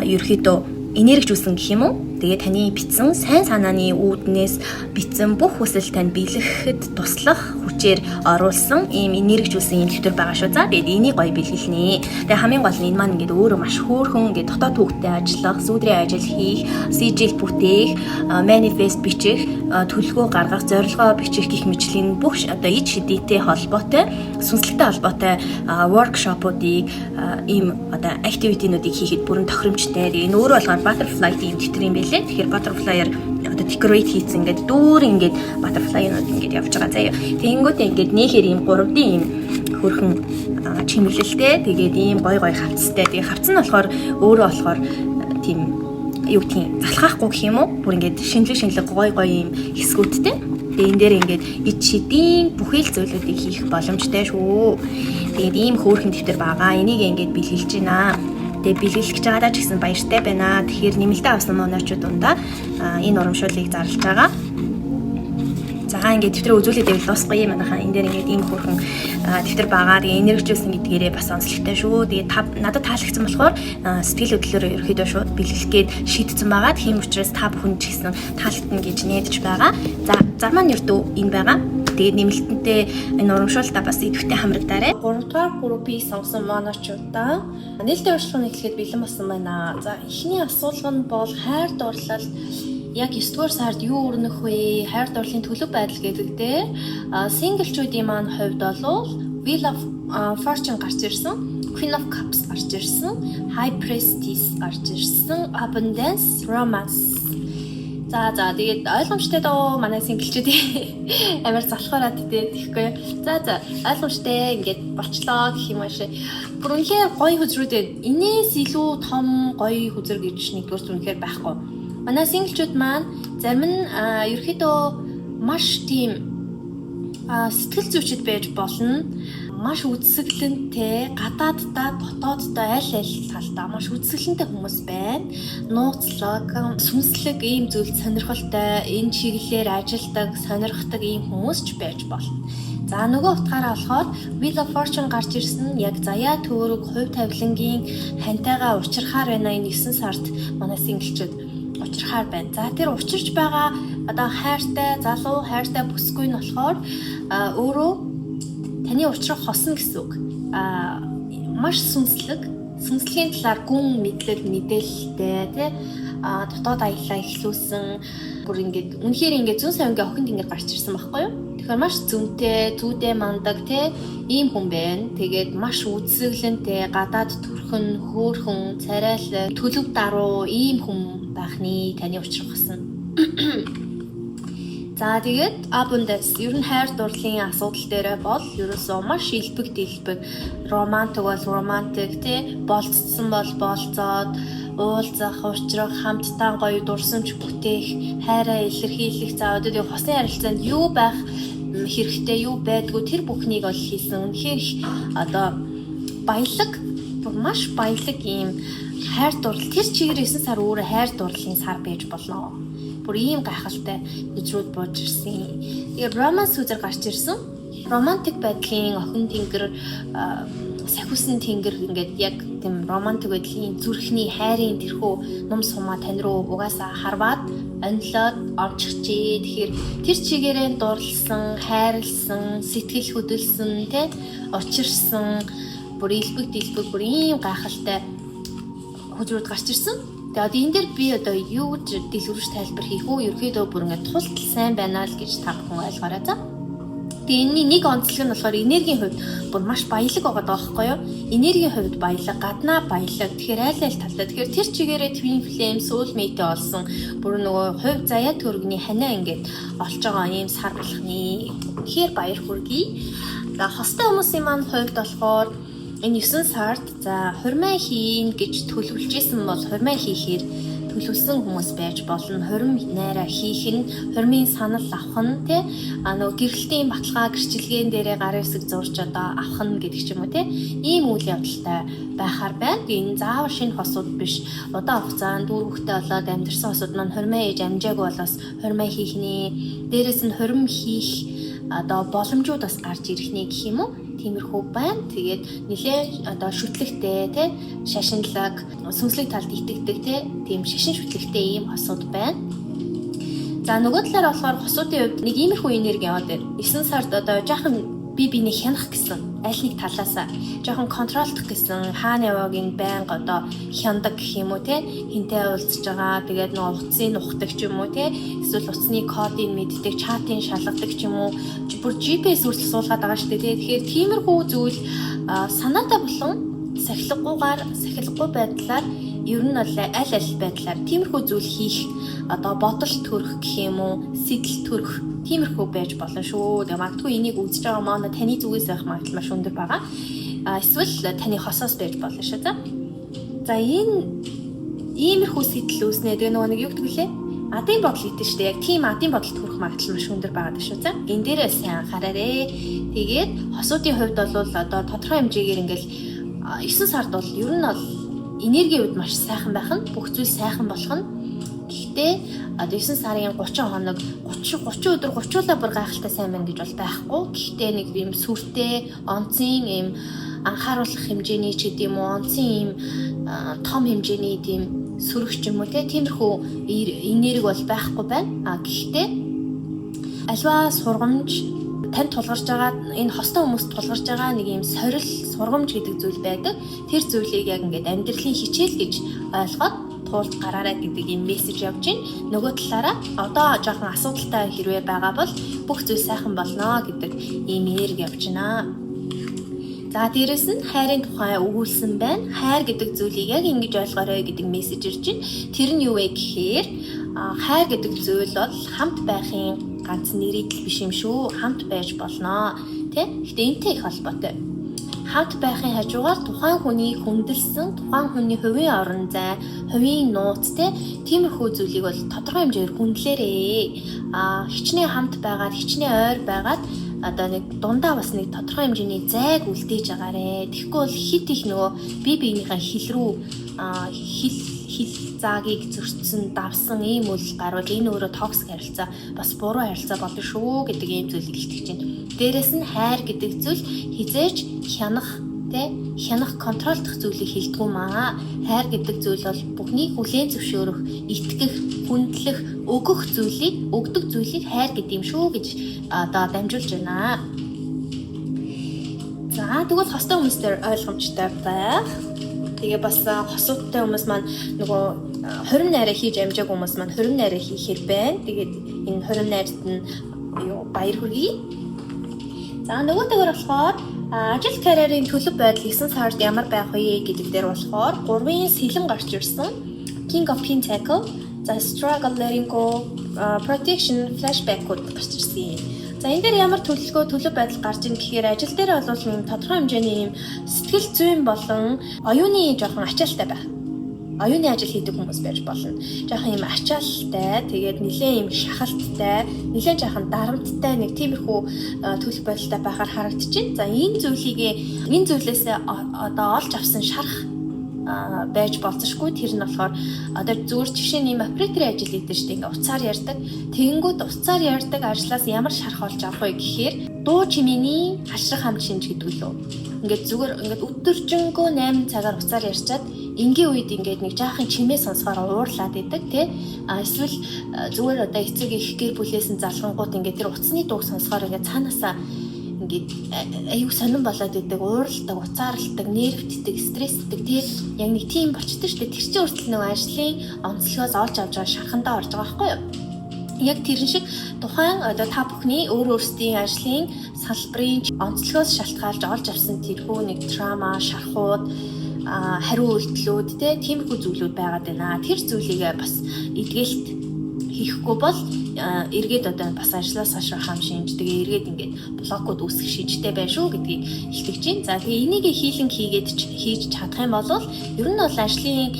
ерөөхдөө энергижүүлсэн гэх юм уу? Тэгээ таны битсэн сайн санааны үүднээс битсэн бүх хүсэл тань бэлгэхэд туслах хүчээр оруулсан ийм энергижүүлсэн юм дэвтэр байгаа шүү. За тэгээд энийг гоё бэлгэлнэ. Тэгээ хамгийн гол нь энэ маань ингээд өөрөө маш хөөрхөн ингээд дотоод төвөгтэй ажиллах, сүүдрийн ажил хийх, сижил бүтээх, манифест бичих, төлөвлөгөө гаргах, зорилгоо бичих гэх мэтлийн бүх одоо ид шидийтэй холбоотой, сүнслэгтэй холбоотой воркшопуудыг ийм одоо активитинуудыг хийхэд бүрэн тохиромжтой. Тэгээ энэ өөрөө болохоор butterfly тийм дэвтэр юм байна. Тэгэхээр butterfly-аар одоо decorate хийсэн ингээд дүүр ингээд butterfly-нууд ингээд явж байгаа заяа. Тэнгүүтээ ингээд нээхэр ийм 3D ийм хөрхөн чимэглэлтэй. Тэгээд ийм гой хавцтай. Тэгээд хавц нь болохоор өөрөө болохоор тийм юу тийм залхаахгүй гэх юм уу? Бүр ингээд шинэлэг гой ийм хэсгүүдтэй. Тэгээд энэ дээр ингээд ид шидийн бүхэл зүйлүүдийг хийх боломжтой шүү. Тэгээд ийм хөөрхөн дэвтэр байгаа. Энийг ингээд бэлгэлж байна. Тэгээ бэлгэлж байгаадаа ч гэсэн баяртай байна. Тэгэхээр нэмэлтээ авсан моночууд дундаа энэ урамшууллыг зарлж байгаа. За ингээд дэвтрээ үзүүлээд байвал дуусахгүй юм манайхаа. Энд дээр ингээд ийм хөрхөн дэвтэр байгаа. Тэгээ энергичсэн гэдгээрээ бас онцлогтой шүү. Тэгээ надад таалагдсан болохоор сэтгэл хөдлөлөөр ерөөхдөө шууд бэлгэлэх гээд шийдсэн байгаа. Тийм учраас та бүхэн ч гэсэн таалагдана гэж найдаж байгаа. За зармаа нэртүү энэ байгаа. Тэгээд нэмэлтэнтэй энэ урамшуултаа бас идэвхтэй хамрагдаарай. 3 дугаар группийг сонгосон моночуудаа нээлттэй урьдчилан эхлэхэд бэлэн болсон байна. За эхний асуулга нь бол хайр дурлал яг 9 дугаар сард юу өрнөх вэ? Хайр дурлалын төлөв байдал гэдэг дээр синглчүүдийн маань хувьд бол Wheel of Fortune гарч ирсэн, Queen of Cups гарч ирсэн, High Priestess гарч ирсэн, Abundance, Romance. За тэгээд ойлгомжтой доо манай синглчүүд амар залхуураад тэгэхгүй. За ойлгомжтой ингээд болчлоо гэх юм аашаа. Бүр үнэхээр гоё хүзрүүдээ энээс илүү том гоё хүзэр гэж нэгдүгээр үнэхээр байхгүй. Манай синглчүүд маань зарим нь ерөөхдөө маш тийм сэтгэл зүйчд байж болно. Маш үзэсгэлэнтэй, гадааддаа, дотооддоо аль талдаа маш үзэсгэлэнтэй хүмүүс байна. Нууцлаг, сүнслэг ийм зүйл сонирхолтой, энэ чиглэлээр ажилладаг, сонирхдаг ийм хүмүүс ч байж болно. За нөгөө утгаараа болохоор Wheel of Fortune гарч ирсэн яг заяа төөрөг, хувь тавилангийн хантайгаа учрахаар байна энэ 9 сард манай синглчүүд учрахаар байна. За тэр учирч байгаа одоо хайртай залуу, хайртай бүсгүй нь болохоор өөрөө таны учрах хосно гэсэн үг. Маш сүнслэгийн талаар гүн мэдлэг мэдээлэлтэй тий дотоод аяллаа эхлүүлсэн бүр ингээд үнэхээр ингээд зүүн савингийн охин тэнгэр гарч ирсэн байхгүй юу? Тэгэхээр маш зөнтэй, зүйдээ мандаг тий ийм хүн байна. Тэгээд маш үзэсгэлэнтэй, гадаад төрхөн, хөөрхөн, царайлаг, төлөв даруу ийм хүн байхны таны учрах хосно. За тэгээд Abundance ер нь хайр дурлалын асуудал дээр бол ерөөсөө маш илбэг дэлбэг романтик бол романтик тий болцсон бол болцоод уулзах, уулзрах, хамтдаа гоё дурсамж бүтээх, хайраа илэрхийлэх за одоо тийм хосны харилцаанд юу байх хэрэгтэй, юу байдгүй тэр бүхнийг бол хийсэн. Үнэхээр их одоо баялаг, маш баялаг ийм хайр дурлал тэр чигээр 9 сар өөрөө хайр дурлалын сар байж болно. Бүр ийм гайхалтай үзрүүд бууж ирсэн. Тэгээд Romance үзэр гарч ирсэн. Романтик байдлын охин тэнгэр, сахиусан тэнгэр ингээд яг тийм романтик байдлын зүрхний хайрын тэрхүү ном сумаа тань руу угаасаа харваад онлоод орчихжээ. Тэгэхээр тэр чигээрээ дурлсан, хайрлсан, сэтгэл хөдөлсөн, тэ учирсан, бүр илбэг дэлбэг бүр ийм гайхалтай хүзрүүд гарч ирсэн. Тэгээд энэ дээр би одоо юу гэж дэлгэрүүлж тайлбар хийх үү? Ерөөдөө бүр ингээд тултал сайн байна л гэж та бүхэн ойлгоорой за. Тэгээд энэний нэг онцлог нь болохоор энергийн хувьд бүр маш баялаг байгаа байхгүй юу? Энергийн хувьд баялаг, гаднаа баялаг. Тэгэхээр аль талдаа. Тэгэхээр тэр чигээрээ Twin Flame, Soulmate олсон бүр нөгөө хувь заяа төргний ханаа ингээд олж байгаа ийм сар болохны ихээр баяр хүргэе. За хостой хүмүүсийн маань хувьд болохоор энэ 9 сард за хурмаа хийн гэж төлөвлөжсэн бол хурмаа хийхээр төлөвлөсөн хүмүүс байж болно. Хурим найраа хийх нь, хурмын санал авах нь тий нөгөө гэрэлтийн баталгаа гэрчилгээн дээрээ гарын хэсэг зурж одоо авах нь гэдэг ч юм уу тий ийм үйл явдалтай байхаар байна. Энэ заавал шинэ хосууд биш. Удаан хугацаанд дүүр хөхтэй болоод амьдэрсэн хосууд маань хурмаа хийж амжаагүй болоос хурмаа хийх нэ. Дээрээс нь хурим хийх одоо боломжууд бас гарч ирэх нэ гэх юм уу? Тиймэрхүү байна. Тэгээд нэлээ одоо шүтлэгтэй тий шашинлаг, сүнслэг талд итгэдэг тийм шашин шүтлэгтэй ийм хосууд байна. За нөгөө талаар болохоор хосуудын хувьд нэг иймэрхүү энерги яваад байна. 9 сард одоо жаахан биений хянах гэсэн аль нэг талаасаа жоохон контролдох гэсэн хаана явааг байнга одоо хяндаг гэх юм уу те хинтээ уулзж байгаа тэгээд нөгөө утсыг ухдаг ч юм уу те эсвэл утасны кодыг мэддэг чатын шалгадаг ч юм уу бүр GPS хүртэл суулгаад байгаа шүү дээ тэгэхээр тиймэрхүү зүйл санаатай болон сахилгагүй байдлаар ер нь бол аль байдлаар тиймэрхүү зүйл хийх одоо бодол төрөх гэх юм уу сэтэл төрөх тиймэрхүү байж болно шүү. Тэгээ магадгүй энийг үзэж байгаа маань таны зүгээс байх магадлал маш өндөр байгаа. Эсвэл таны хосоос байж болно шүү. За энэ иймэрхүү сэтэл үүснэ. Тэгээ нөгөө нэг юу гэдэг лээ? Адын бодол гэдэг шүү дээ. Яг тийм адын бодолд хүрэх магадлал маш өндөр байгаа шүү. За энэ дээрээ сайн анхаараарэ. Тэгээд хосуудын хувьд бол одоо тодорхой хэмжээгээр ингээл 9 сард бол ер нь бол энергийн хувьд маш сайхан байх нь бүх зүйл сайхан болох нь. Гэхдээ одоо 9 сарын 30 хоног 30 өдөр 30 удаа бүр гайхалтай сайн байна гэж бол байхгүй. Гэхдээ нэг юм сүртэй, онцын юм анхааруулах хэмжээний ч гэдэм үү, онцын юм том хэмжээний тийм сүрэх ч юм уу тиймэрхүү энерги бол байхгүй байна. Гэхдээ альва сургамж тань тулгарч байгаа энэ хостой хүмүүст тулгарч байгаа нэг юм сорил сургамж гэдэг зүйл байдаг. Тэр зүйлийг яг ингээд амьдралын хичээл гэж ойлгоод туулж гараарай гэдэг юм мессеж явж байна. Нөгөө талаараа одоо жоохон асуудалтай хэрвээ байгаа бол бүх зүйл сайхан болно гэдэг ийм энерги явж байна. За дээрэс нь хайрын тухай өгүүлсэн байна. Хайр гэдэг зүйлийг яг ингэж ойлгоорой гэдэг мессеж ирж байна. Тэр нь юу вэ гэхээр хайр гэдэг зүйл бол хамт байхын ганц нэрийдэл биш юм шүү. Хамт байж болно. Гэхдээ энэтэй их холбоотой. Хамт байхын хажуугаар тухайн хүний хүндэлсэн, тухайн хүний хувийн орон зай, хувийн нууц тиймэрхүү зүйлийг бол тодорхой хэмжээгээр хүндлээрээ. Хичнээн хамт байгаад, хичнээн ойр байгаад одоо нэг дундаа бас нэг тодорхой хэмжээний зайг үлдээж агаарэ. Тэгэхгүй бол хит их нөгөө бие биенийхээ хил рүү хил заагийг зөрчсөн, давсан ийм үйл гарвал энэ өөрөө токсик харилцаа, бас буруу харилцаа болно шүү гэдэг ийм зүйлийг илтгэж байна. Дээрээс нь хайр гэдэг зүйл хизээж хянах контролдох зүйлийг хэлдэг юм аа. Хайр гэдэг зүйл бол бүхнийг хүлээн зөвшөөрөх, итгэх, хүндлэх, өгдөг зүйлийг хайр гэдэг юм шүү гэж одоо дамжуулж байна. За тэгвэл хостой хүмүүстээр ойлгомжтой байх. Тэгээ бас хосуудтай хүмүүс маань нөгөө хорин найраа хийж амжааг хүмүүс маань хорин найраа хийхээр байна. Тэгээд энэ хорин найрт нь баяр хүргэе. За нөгөөтэйгээр болохоор ажил карьерийн төлөв байдал 9 сард ямар байх вэ гэдэг дээр болохоор 3 сэлэм гарч ирсэн. King of Pentacles, за struggle, letting go, protection, flashback-ууд гарч ирсэн. За энэ дээр ямар төлөв байдал гарч ийн гэхээр ажил дээр бол юм тодорхой хэмжээний юм сэтгэл зүйн болон оюуны жоохон ачаалттай байх. Оюуны ажил хийдэг хүмүүс байж болно. Жоохон юм ачаалттай, тэгээд нэлээд юм шахалттай, нэлээд жоохон дарамттай нэг тиймэрхүү төлөв байдалтай байхаар харагдчихэв. За энэ зүйлээс одоо олж авсан шарах байж болцсошгүй. Тэр нь болохоор одоо зүгээр жишээ нь операторын ажил хийдэг шүү дээ. Ингээ уцаар ярьдаг. Тэгэнгүүт уцаар ярьдаг ажлаас ямар шарах олж авах вэ гэхээр дуу чимээний хашрах хамт шинж гэдэг лөө. Ингээд зүгээр ингээд өдөржингөө 8 цагаар уцаар ярьчаад энгийн үед ингээд нэг жаахан чимээ сонсохоор уурлаад идэг тий. Эсвэл зүгээр одоо эцэг их гэр бүлээс нь залхангууд ингээд тэр уцсны дууг сонсохоор ингээд цаанаасаа ингээд аюу сонирн болоод идэг, ууралдаг, уцаарладаг, нервтдэг, стрессдэг тий. Яг нэг тийм болчтой шүү дээ. Тэр чинь өөртөө нэг ажлын онцлогоос олж авч байгаа шархандаа орж байгаа байхгүй юу? Яг тэр шиг тухайн одоо та бүхний өөрсдийн ажлын салбарын онцлогоос шалтгаалж олж авсан тэрхүү нэг трама, шархууд, хариу үйлдэлүүд тиймэрхүү зүйлүүд байгаад байна. Тэр зүйлийг бас эдгээлт хийхгүй бол эргээд одоо бас ажлаас хашрах хам шинж тэгээ эргээд ингээд блокууд үүсэх шинжтэй байна шүү гэдгийг илтгэж байна. За тэгээ энийг хийлэнг хийж чадах юм бол ер нь бол ажлын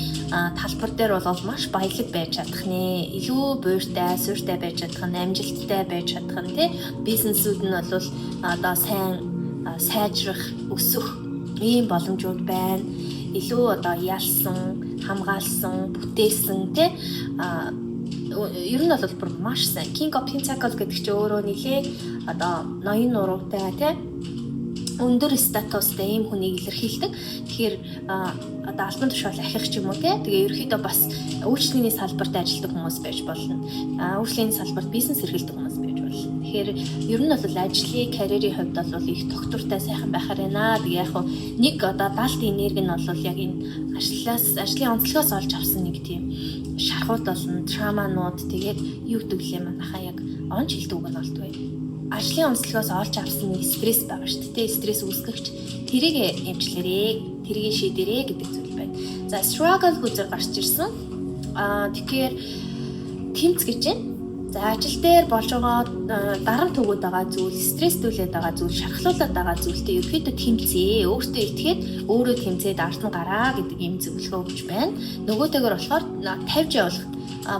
талбар дээр бол маш баялаг байж чадах нэ. Илүү буйртай, суйртай байж чадах нь, амжилттай байж чадах нь тий. Бизнесүүд нь бол одоо сайн сайжрах, өсөх ийм боломжууд байна. Илүү одоо ялсан, хамгаалсан, бүтээсэн тий ер нь бол бүр маш сайн. King of Pentacles гэдэг чинь өөрөө нэлээ одоо ноён нуруутай тий өндөр статустай ийм хүнийг илэрхийлдэг. Тэгэхээр одоо албан тушаал ахих ч юм уу тий. Тэгээ ерөөхдөө бас үйлчлэгийн салбарт ажилладаг хүмүүс байж болно. Үйлчлэгийн салбарт бизнес эрхэлдэг хүмүүс байж болно. Тэгэхээр ер нь бол ажлын карьерийн хувьд бол их тогтвортой сайхан байхаар байна. Тэгээ яг нэг одоо даалт энерги нь бол яг энэ ажлын онцлогоос олж авсан нэг тийм шархууд болно, траманууд тэгээд юу гэдэг лээ манайхаа яг онч хэлдэг үг нь болдгоо. Ажлын онцлогоос олж авсан нэг стресс байгаа шүү дээ. Стресс үүсгэгч тэрийг эмчлэрээ, тэрийг шийдэрээ гэдэг зүйл байна. За struggle үзэр гарч ирсэн. Тэгэхээр тэмц гэж байна. За ажил дээр болж байгаа дарамт өгöd байгаа зүйл, стресстүүлээд байгаа зүйл, шархлуулаад байгаа зүйлтэй ерөөхдөө тэмцээ. Өөртөө итгээд өөрөө тэмцээд ард нь гараа гэдэг юм зөвлөгөө өгч байна. Нөгөөтэйгөр болохоор тавьж явуулах.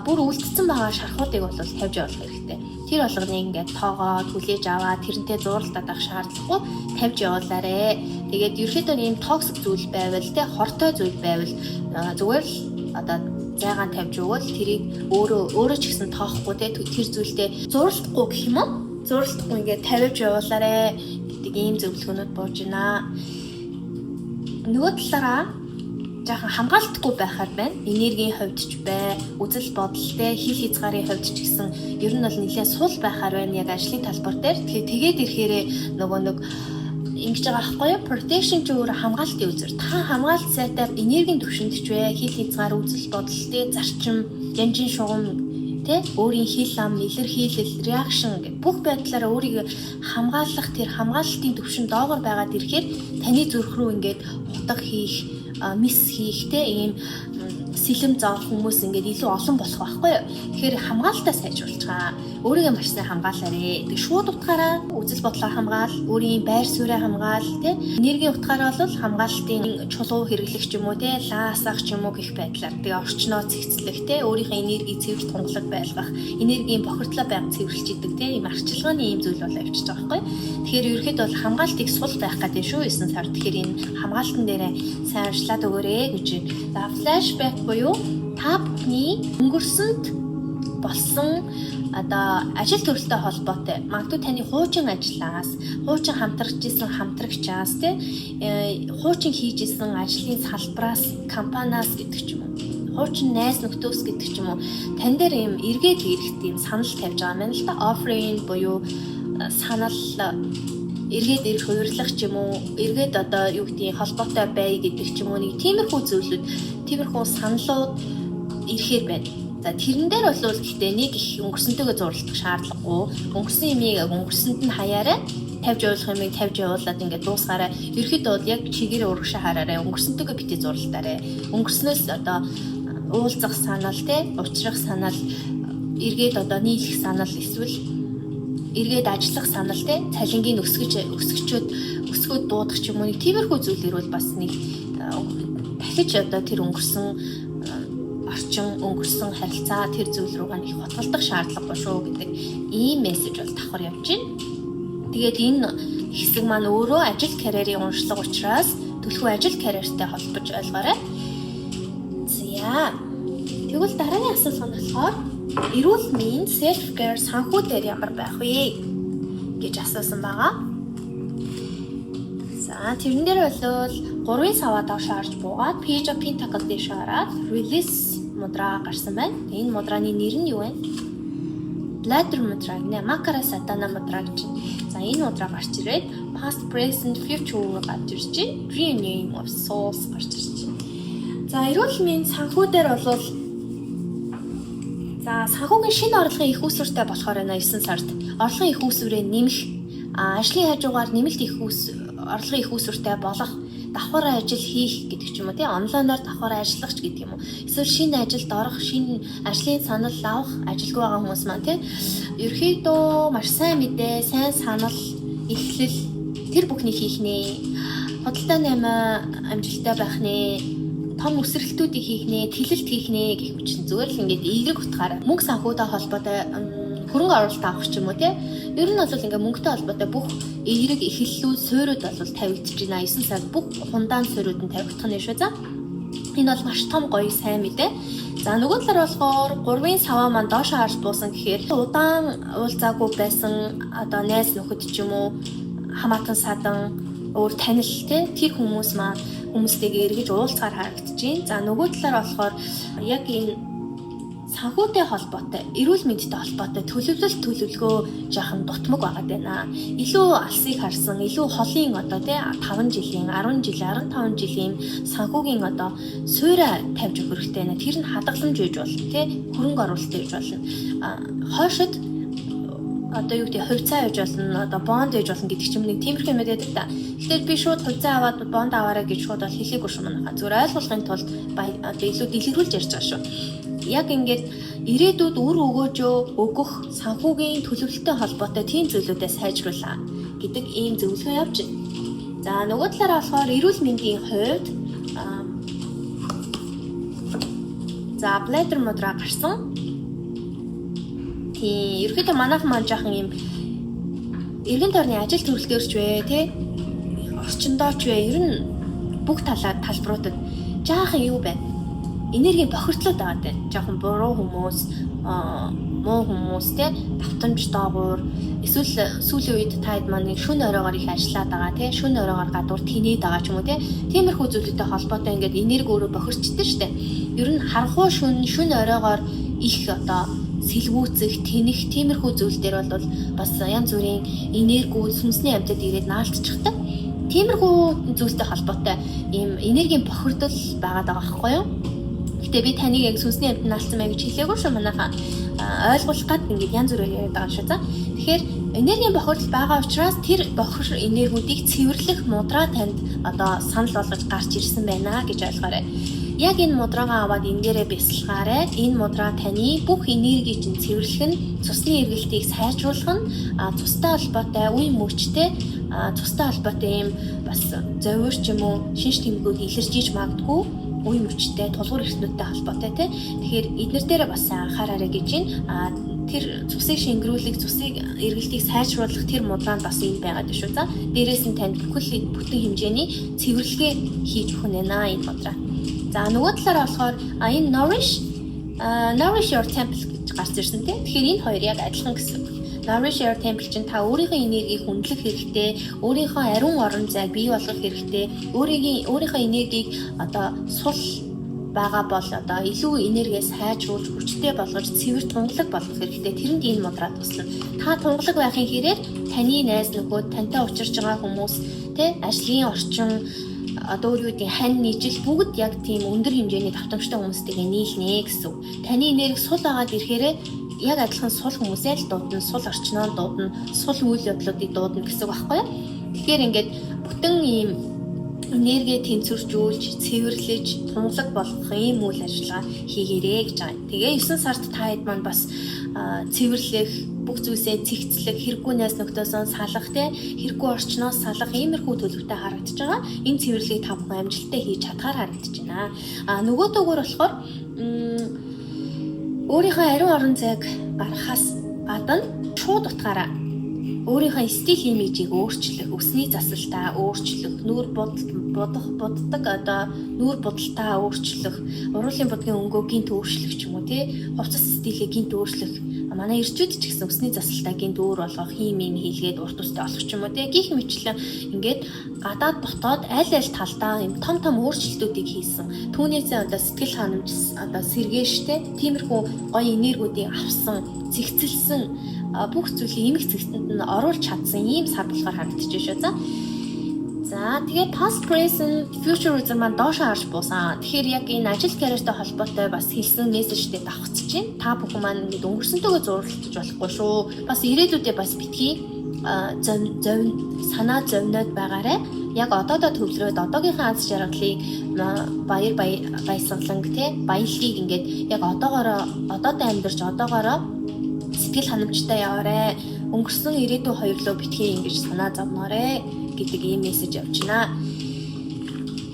Бүр үлдсэн байгаа шархуудыг бол тавьж явуулах хэрэгтэй. Тэр болгоныг ингээд тоогоод хүлээж аваад тэрнтэй зууралтаад авах шаардлагагүй тавьж явуулаарэ. Тэгээд ерөөхдөө ийм токсик зүйл байвал, хортой зүйл байвал зүгээр л одоо зайгаан тавьж өгвөл тэрийг өөрөө ч гэсэн тоохгүй те тэр зүйлдээ зурлахгүй гэх юм уу? Зурлахгүй ингээд тавьж явуулаарэ гэдэг ийм зөвлөгөөнүүд бууж байна. Нөгөө талаараа жаахан хамгаалтгүй байхаар байна. Энергийн хувьд ч бай, үзэл бодолтой, хил хязгаарын хувьд ч гэсэн ер нь бол нэлээд сул байхаар байна яг ажлын талбар дээр. Тэгээд ирэхээрээ нөгөө нэг ингэж байгаа байхгүй юу? Protection ч өөр хамгаалтын үзэр. Та хамгаалт сайтаар энергийн түвшинд ч бай, хил хязгаар, үзэл бодолтой, зарчим, янжин шугам тэ өөрийн хил ам, илэрхийлэл, реакшн гэх бүх байдлаараа өөрийгөө хамгаалах тэр хамгаалтын түвшин доогоор байгаад ирэхээр таны зүрх рүү ингээд утга хийх, мис хийхтэй ийм сэлэм заах хүмүүс ингээд илүү олон болох байхгүй юу. Тэгэхээр хамгаалтаа сайжруулж байгаа. Өөрийгөө маш сайн хамгаалаарэ. Тэг шууд утгаараа үзэл бодлоо хамгаал, өөрийн байр суурийг хамгаал, тэ энергийн утгаараа бол хамгаалтын чулуу хэрэглэх ч юм уу, тэ лаасах ч юм уу гэх байдлаар тэг орчноо цэгцлэх, тэ өөрийнхөө энерги цэвэр тунгалаг байлгах, энергийн бохирдлоо байнга цэвэрлж идэг, тэ ийм арчилгааны ийм зүйл бол авчиж байгаа байхгүй. Тэгэхээр ерөөхдөө бол хамгаалтыг сул байх гэдэг шүү 9 сар. Тэгэхээр энэ хамгаалтан дээрээ сайн ажиллаад өгөөрэй гэж. За флашбэк буюу та бүхний өнгөрсөнд болсон одоо ажил төрөлтэй холбоотой магадгүй таны хуучин ажлаас, хуучин хамтрагч исэн хамтрагчаас тий хуучин хийж исэн ажлын салбараас, компаниас гэдэг ч юм уу. Хуучин найз нөхдөөс гэдэг ч юм уу. Тань дээр юм эргээд ирэх тийм санал тавьж байгаа юм л да. Offering буюу санал эргээд ирэх хувирлах ч юм уу, эргээд одоо юу гэдгийг холбоотой бай гэдэг ч юм уу нэг тиймэрхүү зүйлүүд, тиймэрхүү саналууд ирэхээр байна. За тэрэн дээр бол гэхдээ нэг их өнгөрсөнтэйгээ зурлах шаардлагагүй. Өнгөрсөн юмыг өнгөрсөнд нь хаяараа тавьж явуулах юмыг тавьж явуулаад ингээд дуусгаараа. Ерөөхдөө бол яг чигээрээ урагшаа хараарай. Өнгөрсөнтэйгээ битээ зурлалтаарай. Өнгөрснөөс одоо уулзах санал те, учрах санал, эргээд одоо нийлэх санал эсвэл эргээд ажиллах санал те, цалингийн өсгөөд дуудах ч юм уу нэг тиймэрхүү зүйлэр бол бас нэг дахиж одоо тэр өнгөрсөн орчин, өнгөрсөн харилцаа тэр зүйл рүүгээ их батгалдах шаардлагагүй шүү гэдэг ийм мессеж бол давхар явж байна. Тэгээд энэ хэсэг маань өөрөө ажил карьерийн уншлага учраас төлхөө ажил карьертэй холбож ойлгоорой. За. Тэгвэл дараагийн асуулт нь болохоор эрүүл мэнд self care санхүү дээр ямар байх вэ гэж асуусан байгаа. За тэрэн дээр бол 3 саваа доош харж буугаад Page of Pentacles дэш хараад Release мудра гарсан байна. Энэ мудраны нэр нь юу вэ? Ladder мудра гэнэ. Makara Satana мудра гэж. За энэ мудра гарч ирээд Past, Present, Future гарч ирж байна. Reunion of Souls гарч ирж байна. За эрүүл мэнд санхүү дээр бол за санхүүгийн шинэ орлогын их үүсвэртэй болохоор 9 сард орлогын их үүсвэрээ нэмэх, ажлын хажуугаар нэмэлт их орлогын их үүсвэртэй болох давхар ажил хийх гэдэг ч юм уу тий онлайнаар давхар ажиллах ч гэдэг юм уу эсвэл шинэ ажилд орох шинэ ажлын санал авах ажилгүй байгаа хүмүүс маань тий ерөөхдөө маш сайн мэдээ сайн санал эхлэл тэр бүхнийг хийх нэ худалдаа 8 амжилттай байх нэ том өсрэлтүүдийг хийх нэ тэлэлт хийх нэ гэх мэт чинь зүгээр л ингээд эерэг утгаараа мөнгө санхүүтэй холбоотой хөрөнгө оруулалт авах ч юм уу тий ер нь бол ингээ мөнгөтэй холбоотой бүх эерэг эхлэлүүд суурьуд бол тавигдж байна. 9 сард бүх хундаан суурьуд нь тавигдах нь шүү за. Энэ бол маш том гоё сайн мэдээ. За нөгөө талаар болохоор 3 саваа маань доош харж буусан гэхээр удаан уулзаагүй байсан одоо найз нөхөд ч юм уу хамаатан садан өөр танил тий тэр хүмүүс маань хүмүүстэйгээ эргэж уулзахаар харагдаж байна. За нөгөө талаар болохоор яг энэ санхүүтэй холбоотой, эрүүл мэндтэй холбоотой төлөвлөгөө жоохон дутмаг байгаад байна. Илүү алсыг харсан, илүү холын одоо тий 5 жилийн, 10 жилийн, 15 жилийн санхүүгийн одоо суурь тавьж өгөх хэрэгтэй байна. Тэр нь хадгаламж үйж болно, тий хөрөнгө оруулалт үйж болно. Хойшод одоо юу гэдэг хувьцаа үйж болно, одоо бонд үйж болно гэдэг ч юм нэг тиймэрхүү юм байдаг та. Тэгэхээр би шууд хувьцаа аваад бонд аваарай гэж шууд бол хэлээгүй шүү манайха. Зүгээр ойлгуулахын тулд одоо илүү дэлгэрүүлж ярьж байгаа шүү. Яг ингээд ирээдүйд үр өгөөжөө өгөх санхүүгийн төлөвлөлттэй холбоотой тийм зүйлүүдээ сайжруулаа гэдэг ийм зөвлөгөө явж байна. За нөгөө талаараа болохоор эрүүл мэндийн хувьд за Bladder мудра гарсан. Тийм ерөөхдөө манайхан маань жоохон ийм эргэн тойрны ажил төрөлтөөрч вэ тий орчиндоо ч вэ ер нь бүх талбаруудад жаахан юу байна энергийн бохирдлууд байгаа дээ. Жохон буруу хүмүүс, муу хүмүүс те давтамж доогуур эсвэл сүүлийн үед таад маань шүн оройгоор их ажиллаад байгаа те шүн оройгоор гадуур тэнээд байгаа ч юм уу те тиймэрхүү зүйлүүдтэй холбоотой ингээд энерги өөрөө бохирчтэй штэ. Ер нь харанхуй шүн оройгоор их одоо сэлгүүцэх, тэнэх тиймэрхүү зүйл дээр бол бас янз бүрийн энергиуд сүнсний амьтад ирээд наалтчихдаг. Тиймэрхүү зүйлтэй холбоотой ийм энергийн бохирдол байгаад байгаа байхгүй юу? Гэтэ би таныг яг сүнсний амьтад наалтсан мэй гэж хэлээгүй шүү манайхаа. Ойлгуулах гад ингээд янз бүрээр яриад байгаа шүү за. Тэгэхээр энергийн бохирдол байгаа учраас тэр бохир энергиудыг цэвэрлэх мудраа танд одоо санал болгож гарч ирсэн байна гэж ойлгоорой. Яг энэ мудраагаа аваад энэ дээрээ бясалгаарай. Энэ мудраа таны бүх энергийг чинь цэвэрлэх нь, цусны эргэлтийг сайжруулах нь, цустай холбоотой үе мөчтэй, цустай холбоотой юм бас зовир ч юм уу, шинж тэмдгүүд илэрчиж магадгүй үе мөчтэй, тулгуур эрхтнүүдтэй холбоотой тий. Тэгэхээр эднэр дээр бас анхаараарай гэж байна. Тэр цусыг шингэрүүлэх, цусыг эргэлтийг сайжруулах тэр мудраад бас юм байгаад шүү. За дээрээс нь танд бүхэл бүтэн хэмжээний цэвэрлэгээ хийж өгөх нь энэ мудраа. За нөгөө талаараа болохоор энэ nourish your temple гэж гарч ирсэн тийм. Тэгэхээр энэ хоёр яг адилхан гэсэн. Nourish your temple чинь та өөрийнхөө энергийг хүндлэх хэрэгтэй, өөрийнхөө ариун орон зайг бий болгох хэрэгтэй, өөрийнхөө энергийг одоо сул байгаа бол одоо илүү энергиэс хайжруулж хүчтэй болгож цэвэр тунгалаг болгох хэрэгтэй. Тэрэнд энэ мудраа туслана. Та тунгалаг байхын хэрээр таны найз нөхөд, тантай учирч байгаа хүмүүс, тэ ажлын орчин одоо юу гэдэг хань нийжил бүгд яг тийм өндөр хэмжээний давтамжтай хүмүүстэйгээ нийлнэ гэсэн. Таны энерги сул агаад ирэхээр яг адилхан сул хүмүүсээ л дуудана, сул орчноо дуудана, сул үйл явдлуудыг дуудана гэсэн үг байхгүй юу? Тэгэхээр ингээд бүтэн ийм энерги тэнцвэржүүлж, цэвэрлэж, тунгалаг болгох ийм үйл ажиллагаа хийгээрэй гэж байгаа. Тэгээ 9 сард та хэд маань бас цэвэрлэх, бүх зүйлсээ цэгцлэх, хэрэггүй найз нөхдөсөө салах, хэрэггүй орчноос салах иймэрхүү төлөвтэй харагдаж байгаа. Энэ цэвэрлэгийг та бүхэн амжилттай хийж чадхаар харагдаж байна. Нөгөө төгөөр болохоор өөрийнхөө ариун орон зайг гаргахаас гадна шууд утгаараа өөрийнхөө стил имижийг өөрчлөх, өсний засалтаа өөрчлөх, нүүр буддаг одоо нүүр будалтаа өөрчлөх, уруулын будгийн өнгөө гинт өөрчлөх ч юм уу тий, хувцас стилийг гинт өөрчлөх. Манай ирчүүд ч гэсэн өсний засалтаа гинт өөр болгох, химийн хийлгээд урт устай олох ч юм уу тий. Гих мэтлэн ингээд гадаад дотоод аль талдаа юм том өөрчлөлтүүдийг хийсэн. Түүнээсээ одоо сэтгэл ханамж одоо сэргээштэй тиймэрхүү гоё энергиудыг авсан, зэгцэлсэн бүх зүйлийг эмх зэгцэнд нь оруулж чадсан ийм сар болохоор харагдаж байна шүү. За тэгээд past present future маань доошоо харж буусан. Тэгэхээр яг энэ ажил карьертай холбоотой бас хэлсэн мессежтэй давхцаж байна. Та бүхэн маань ингэ өнгөрсөнтэйгээ зурлаж болохгүй шүү. Бас ирээдүйдээ бас битгий санаа зовноод байгаарэ. Яг одоодоо төвлөрөөд одоогийнхаа аз жаргалыг баясгаланг тий баялагийг ингээд яг одоодоо амьдарч одоогоороо сэтгэл ханамжтай яваарэ. Өнгөрсөн ирээдүйн хоёрлоо битгий ингэж санаа зовноорэ гэдэг ийм мессеж явж байна.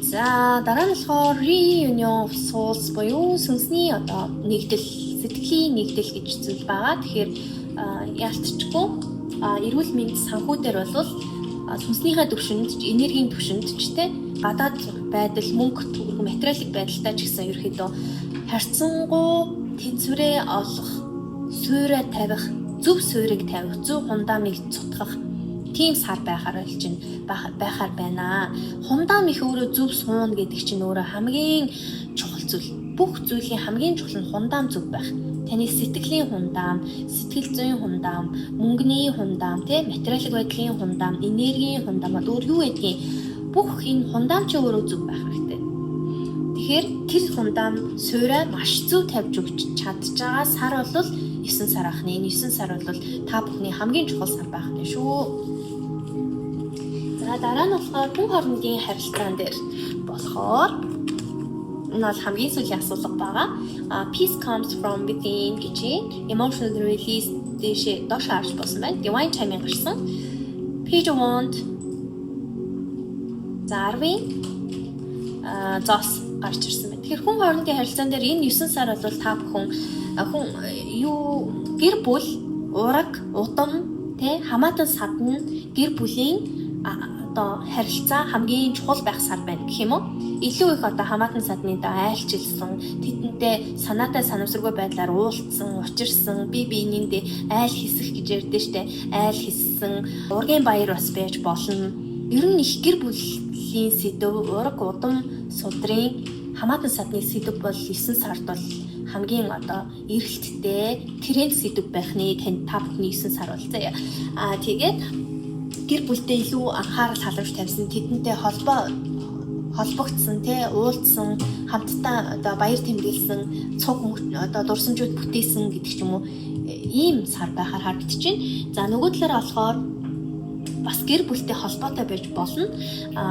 За дараа нь болохоор reunion of souls буюу сүнсний одоо нэгдэл, сэтгэлийн нэгдэл гэж зүйл байгаа. Тэгэхээр яалтчгүй эрүүл мэнд санхүүдээр бол сүнснийхээ төвшөнд, энергийн төвшөнд ч те гадаад байдал, мөнгө, төгрөг, материалын байдалтай ч гэсэн ерөөхдөө харьцангуй тэнцвэрээ олох, суурь тавих, зөв суурийг тавих, зөв хундамыг цутгах тийм сар байхаар байхаар байна. Хундам их өөрөө зөв суун гэдэг чинь өөрөө хамгийн чухал зүйл. Бүх зүйлийн хамгийн чухал нь хундам зөв байх. Таны сэтгэлийн хундам, сэтгэл зүйн хундам, мөнгөний хундам, материалын байдлын хундам, энергийн хундам өөр юу гэдгийг бүх энэ хундам чи өөрөө зөв байх хэрэгтэй. Тэгэхээр тэр хундам суурь маш зөв тавьж өгч чадж байгаа сар бол 9 сар ахны. Энэ 9 сар бол та бүхний хамгийн чухал сар байх нь шүү. За дараа нь болохоор хүн хоорондын харилцаан дээр болохоор энэ бол хамгийн сүүлийн асуудал байгаа. Peace comes from within гэж emotional release дэше доош харж болсон байна. Divine time гарсан. Page of Wands. Зарвин зос гарч ирсэн байна. Тэгэхээр хүн хоорондын харилцаан дээр энэ 9 сар бол та бүхэн хүн юу гэр бүл, ураг, удам, хамаатан садна гэр бүлийн одоо харилцаа хамгийн чухал байх сар байна гэх юм уу? Илүү их одоо хамаатан садны айлчилсан, тэдэнтэй санаатай санамсаргүй байдлаар уулзсан, учирсан, бие биенийндээ айл хийсэх гэж ярьдээ штэ. Айл хийсэн, ургийн баяр бас байж болно. Ер нь их гэр бүлийн сэдв, ураг удам судрын хамаатан садны сэдв бол 9 сард бол хамгийн одоо эргэлттэй тренд сэдв байхны тань та бүхний 9 сар бол заяа. Тэгээд гэр бүлтэй илүү анхаарал халамж тавьсан, тэдэнтэй холбогдсон, уулзсан, хамтдаа одоо баяр тэмдэглэсэн, цуг одоо дурсамжууд бүтээсэн гэдэг ч юм уу ийм сар байхаар харагдаж байна. За нөгөө талаараа болохоор бас гэр бүлтэй холбоотой байж болно.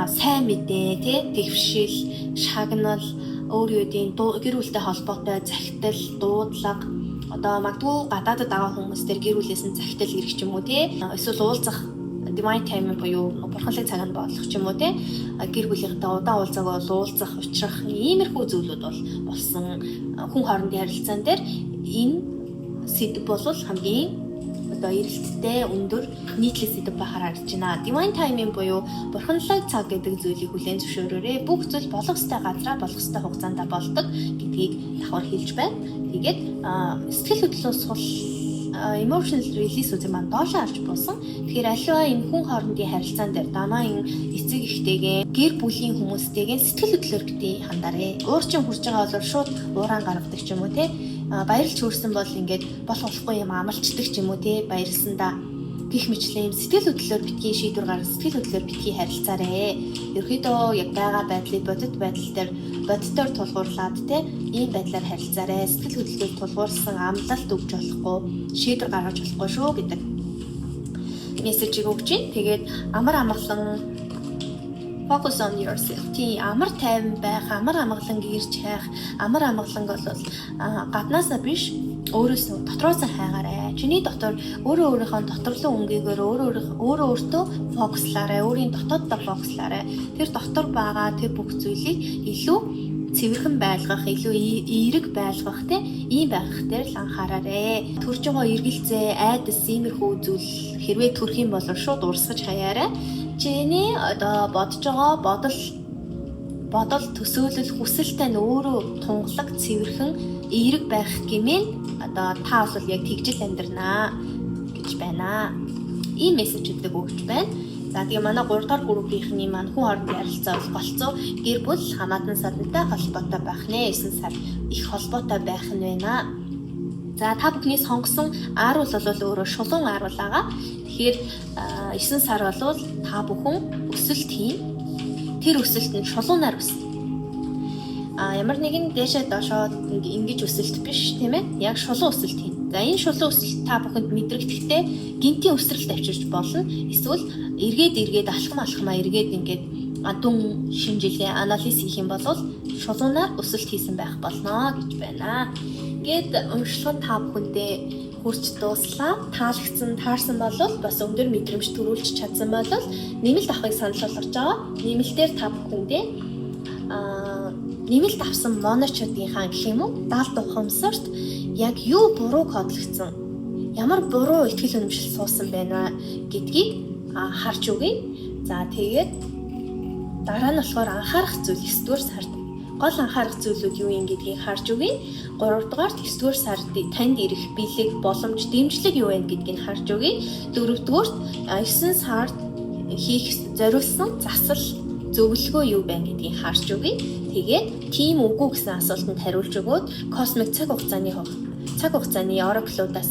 Сайн мэдээ, тэгвшил, шагнал, өөр юудын гэр бүлтэй холбоотой захидал, дуудлага, одоо магадгүй гадаадд байгаа хүмүүс төр гэр бүлээс нь захидал ирэх ч юм уу эсвэл уулзах divine time буюу бурханлаг цагаанд болох ч юм уу гэр бүлийнхээ удаан уулзаагаа уулзах, учрах иймэрхүү зүйлүүд бол болсон хүн хоорондын харилцаан дээр энэ сэдв бол хамгийн одоо эрэлттэй өндөр нийтлэг сэдв байхаар харж байна. Divine time буюу бурханлаг цаг гэдэг зүйлийг хүлээн зөвшөөрөөрэй. Бүх зүйл болох ёстой газараа болох ёстой хугацаанд болдог гэдгийг давхар хэлж байна. Тэгээд сэтгэл хөдлөлөөс сул emotional release үгүй маань доошоо харж буусан. Тэгэхээр аливаа энэ хүн хоорондын харилцаан дээр данаа энэ эцэг эхтэйгээ гэр бүлийн хүмүүстэйгээ сэтгэл хөдлөлөөр битгий хандаарэ. Уурчин хурж байгаа бол шууд ууран гаргадаг ч юм уу баярлж хөрсөн бол ингээд болохгүй юм амлцдаг ч юм уу баярлсандаа гих мэтлээ юм сэтгэл хөдлөлөөр битгий шийдвэр гаргах, сэтгэл хөдлөлөөр битгий харилцаарэ. Ерөөдөө яг байгаа байдлыг бодит байдал дээр бодитоор тулгуурлаад ийм байдлаар харилцаарэ. Сэтгэл хөдлөлөөр тулгуурсан амлалт өгч болохгүй, шийдвэр гаргаж болохгүй шүү гэдэг мессежийг өгч байна. Тэгээд амар амгалан focus on yourself. Амар тайван байх, амар амгалан гэрч хайх, амар амгалан бол гаднаасаа биш өөрөөсөө дотроосоо хайгаарай. Чиний дотор өөрийнхөө доторлон өнгөөр өөртөө фокуслаарай. Өөрийн дотооддоо фокуслаарай. Тэр дотор байгаа тэр бүх зүйлийг илүү цэвэрхэн байлгах, илүү эерэг байлгах ийм байх дээр л анхаараарай. Төрж байгаа эргэлзээ, айдас иймэрхүү зүйл хэрвээ төрөх юм бол шууд урсгаж хаяарай. Чиний одоо бодож байгаа бодол төсөөлөл хүсэлтэй нь өөрөө тунгалаг цэвэрхэн эерэг байх гэмээр одоо та бол яг тэгжил амьдрнаа гэж байна. Ийм мессежүүдийг өгч байна. За тэгээ манай 3 дахь группийнхний маань хүн хоорондын харилцаа бол голцоо гэр бүл хамаатан садантай холбоотой байх нэ. 9 сар их холбоотой байх нь байна. За та бүхний сонгосон ааруул бол өөрөө шулуун ааруул байгаа. Тэгэхээр 9 сар бол та бүхэн өсөлт хийн. Тэр өсөлт нь шулуунаар өснө. Ямар нэгэн дээшээ доошоо ингэж өсөлт биш тийм ээ. Яг шулуун өсөлт хийн. За энэ шулуун өсөлт та бүхэнд мэдрэгдэхдээ гинтийн өсрэлт авчирч болно. Эсвэл эргээд алхмаа эргээд ингээд адун шинжилгээ анализ хийх юм бол шулуунаар өсөлт хийсэн байх болно гэж байна. Ингээд уншлахад та бүхэндээ хүрч дууслаа. Таарсан бол бас өндөр мэдрэмж төрүүлж чадсан бол нэмэлт авахыг санал болгож байгаа. Нэмэлтээр та бүхэндээ нэмэлт авсан моночуудынхаа гэх юм уу 70 ухамсарт яг юу буруу кодлогдсон, ямар буруу ихтгэл үнэмшил суусан байна гэдгийг харж өгье. За тэгээд дараа нь болохоор анхаарах зүйл 9-р сард гол анхаарах зүйлүүд юу юм гэдгийг харж өгье. 3 дугаарт 9-р сард танд ирэх бэлэг, боломж, дэмжлэг юу вэ гэдгийг харж өгье. 4-р 9 сард хийх зориулсан засал, зөвлөгөө юу байна гэдгийг харж өгье. Тэгээд тийм үгүй гэсэн асуултанд хариулж өгөөд космик цаг хугацааны ораклуудаас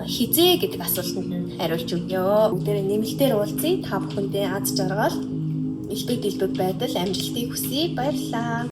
хизээ гэдэг асуултанд нь хариулж өгье. Бүгдээрээ нэмэлтээр уулзъя. Та бүхэндээ аз жаргал, элбэг дэлбэг байдал, амжилтыг хүсье. Баярлалаа.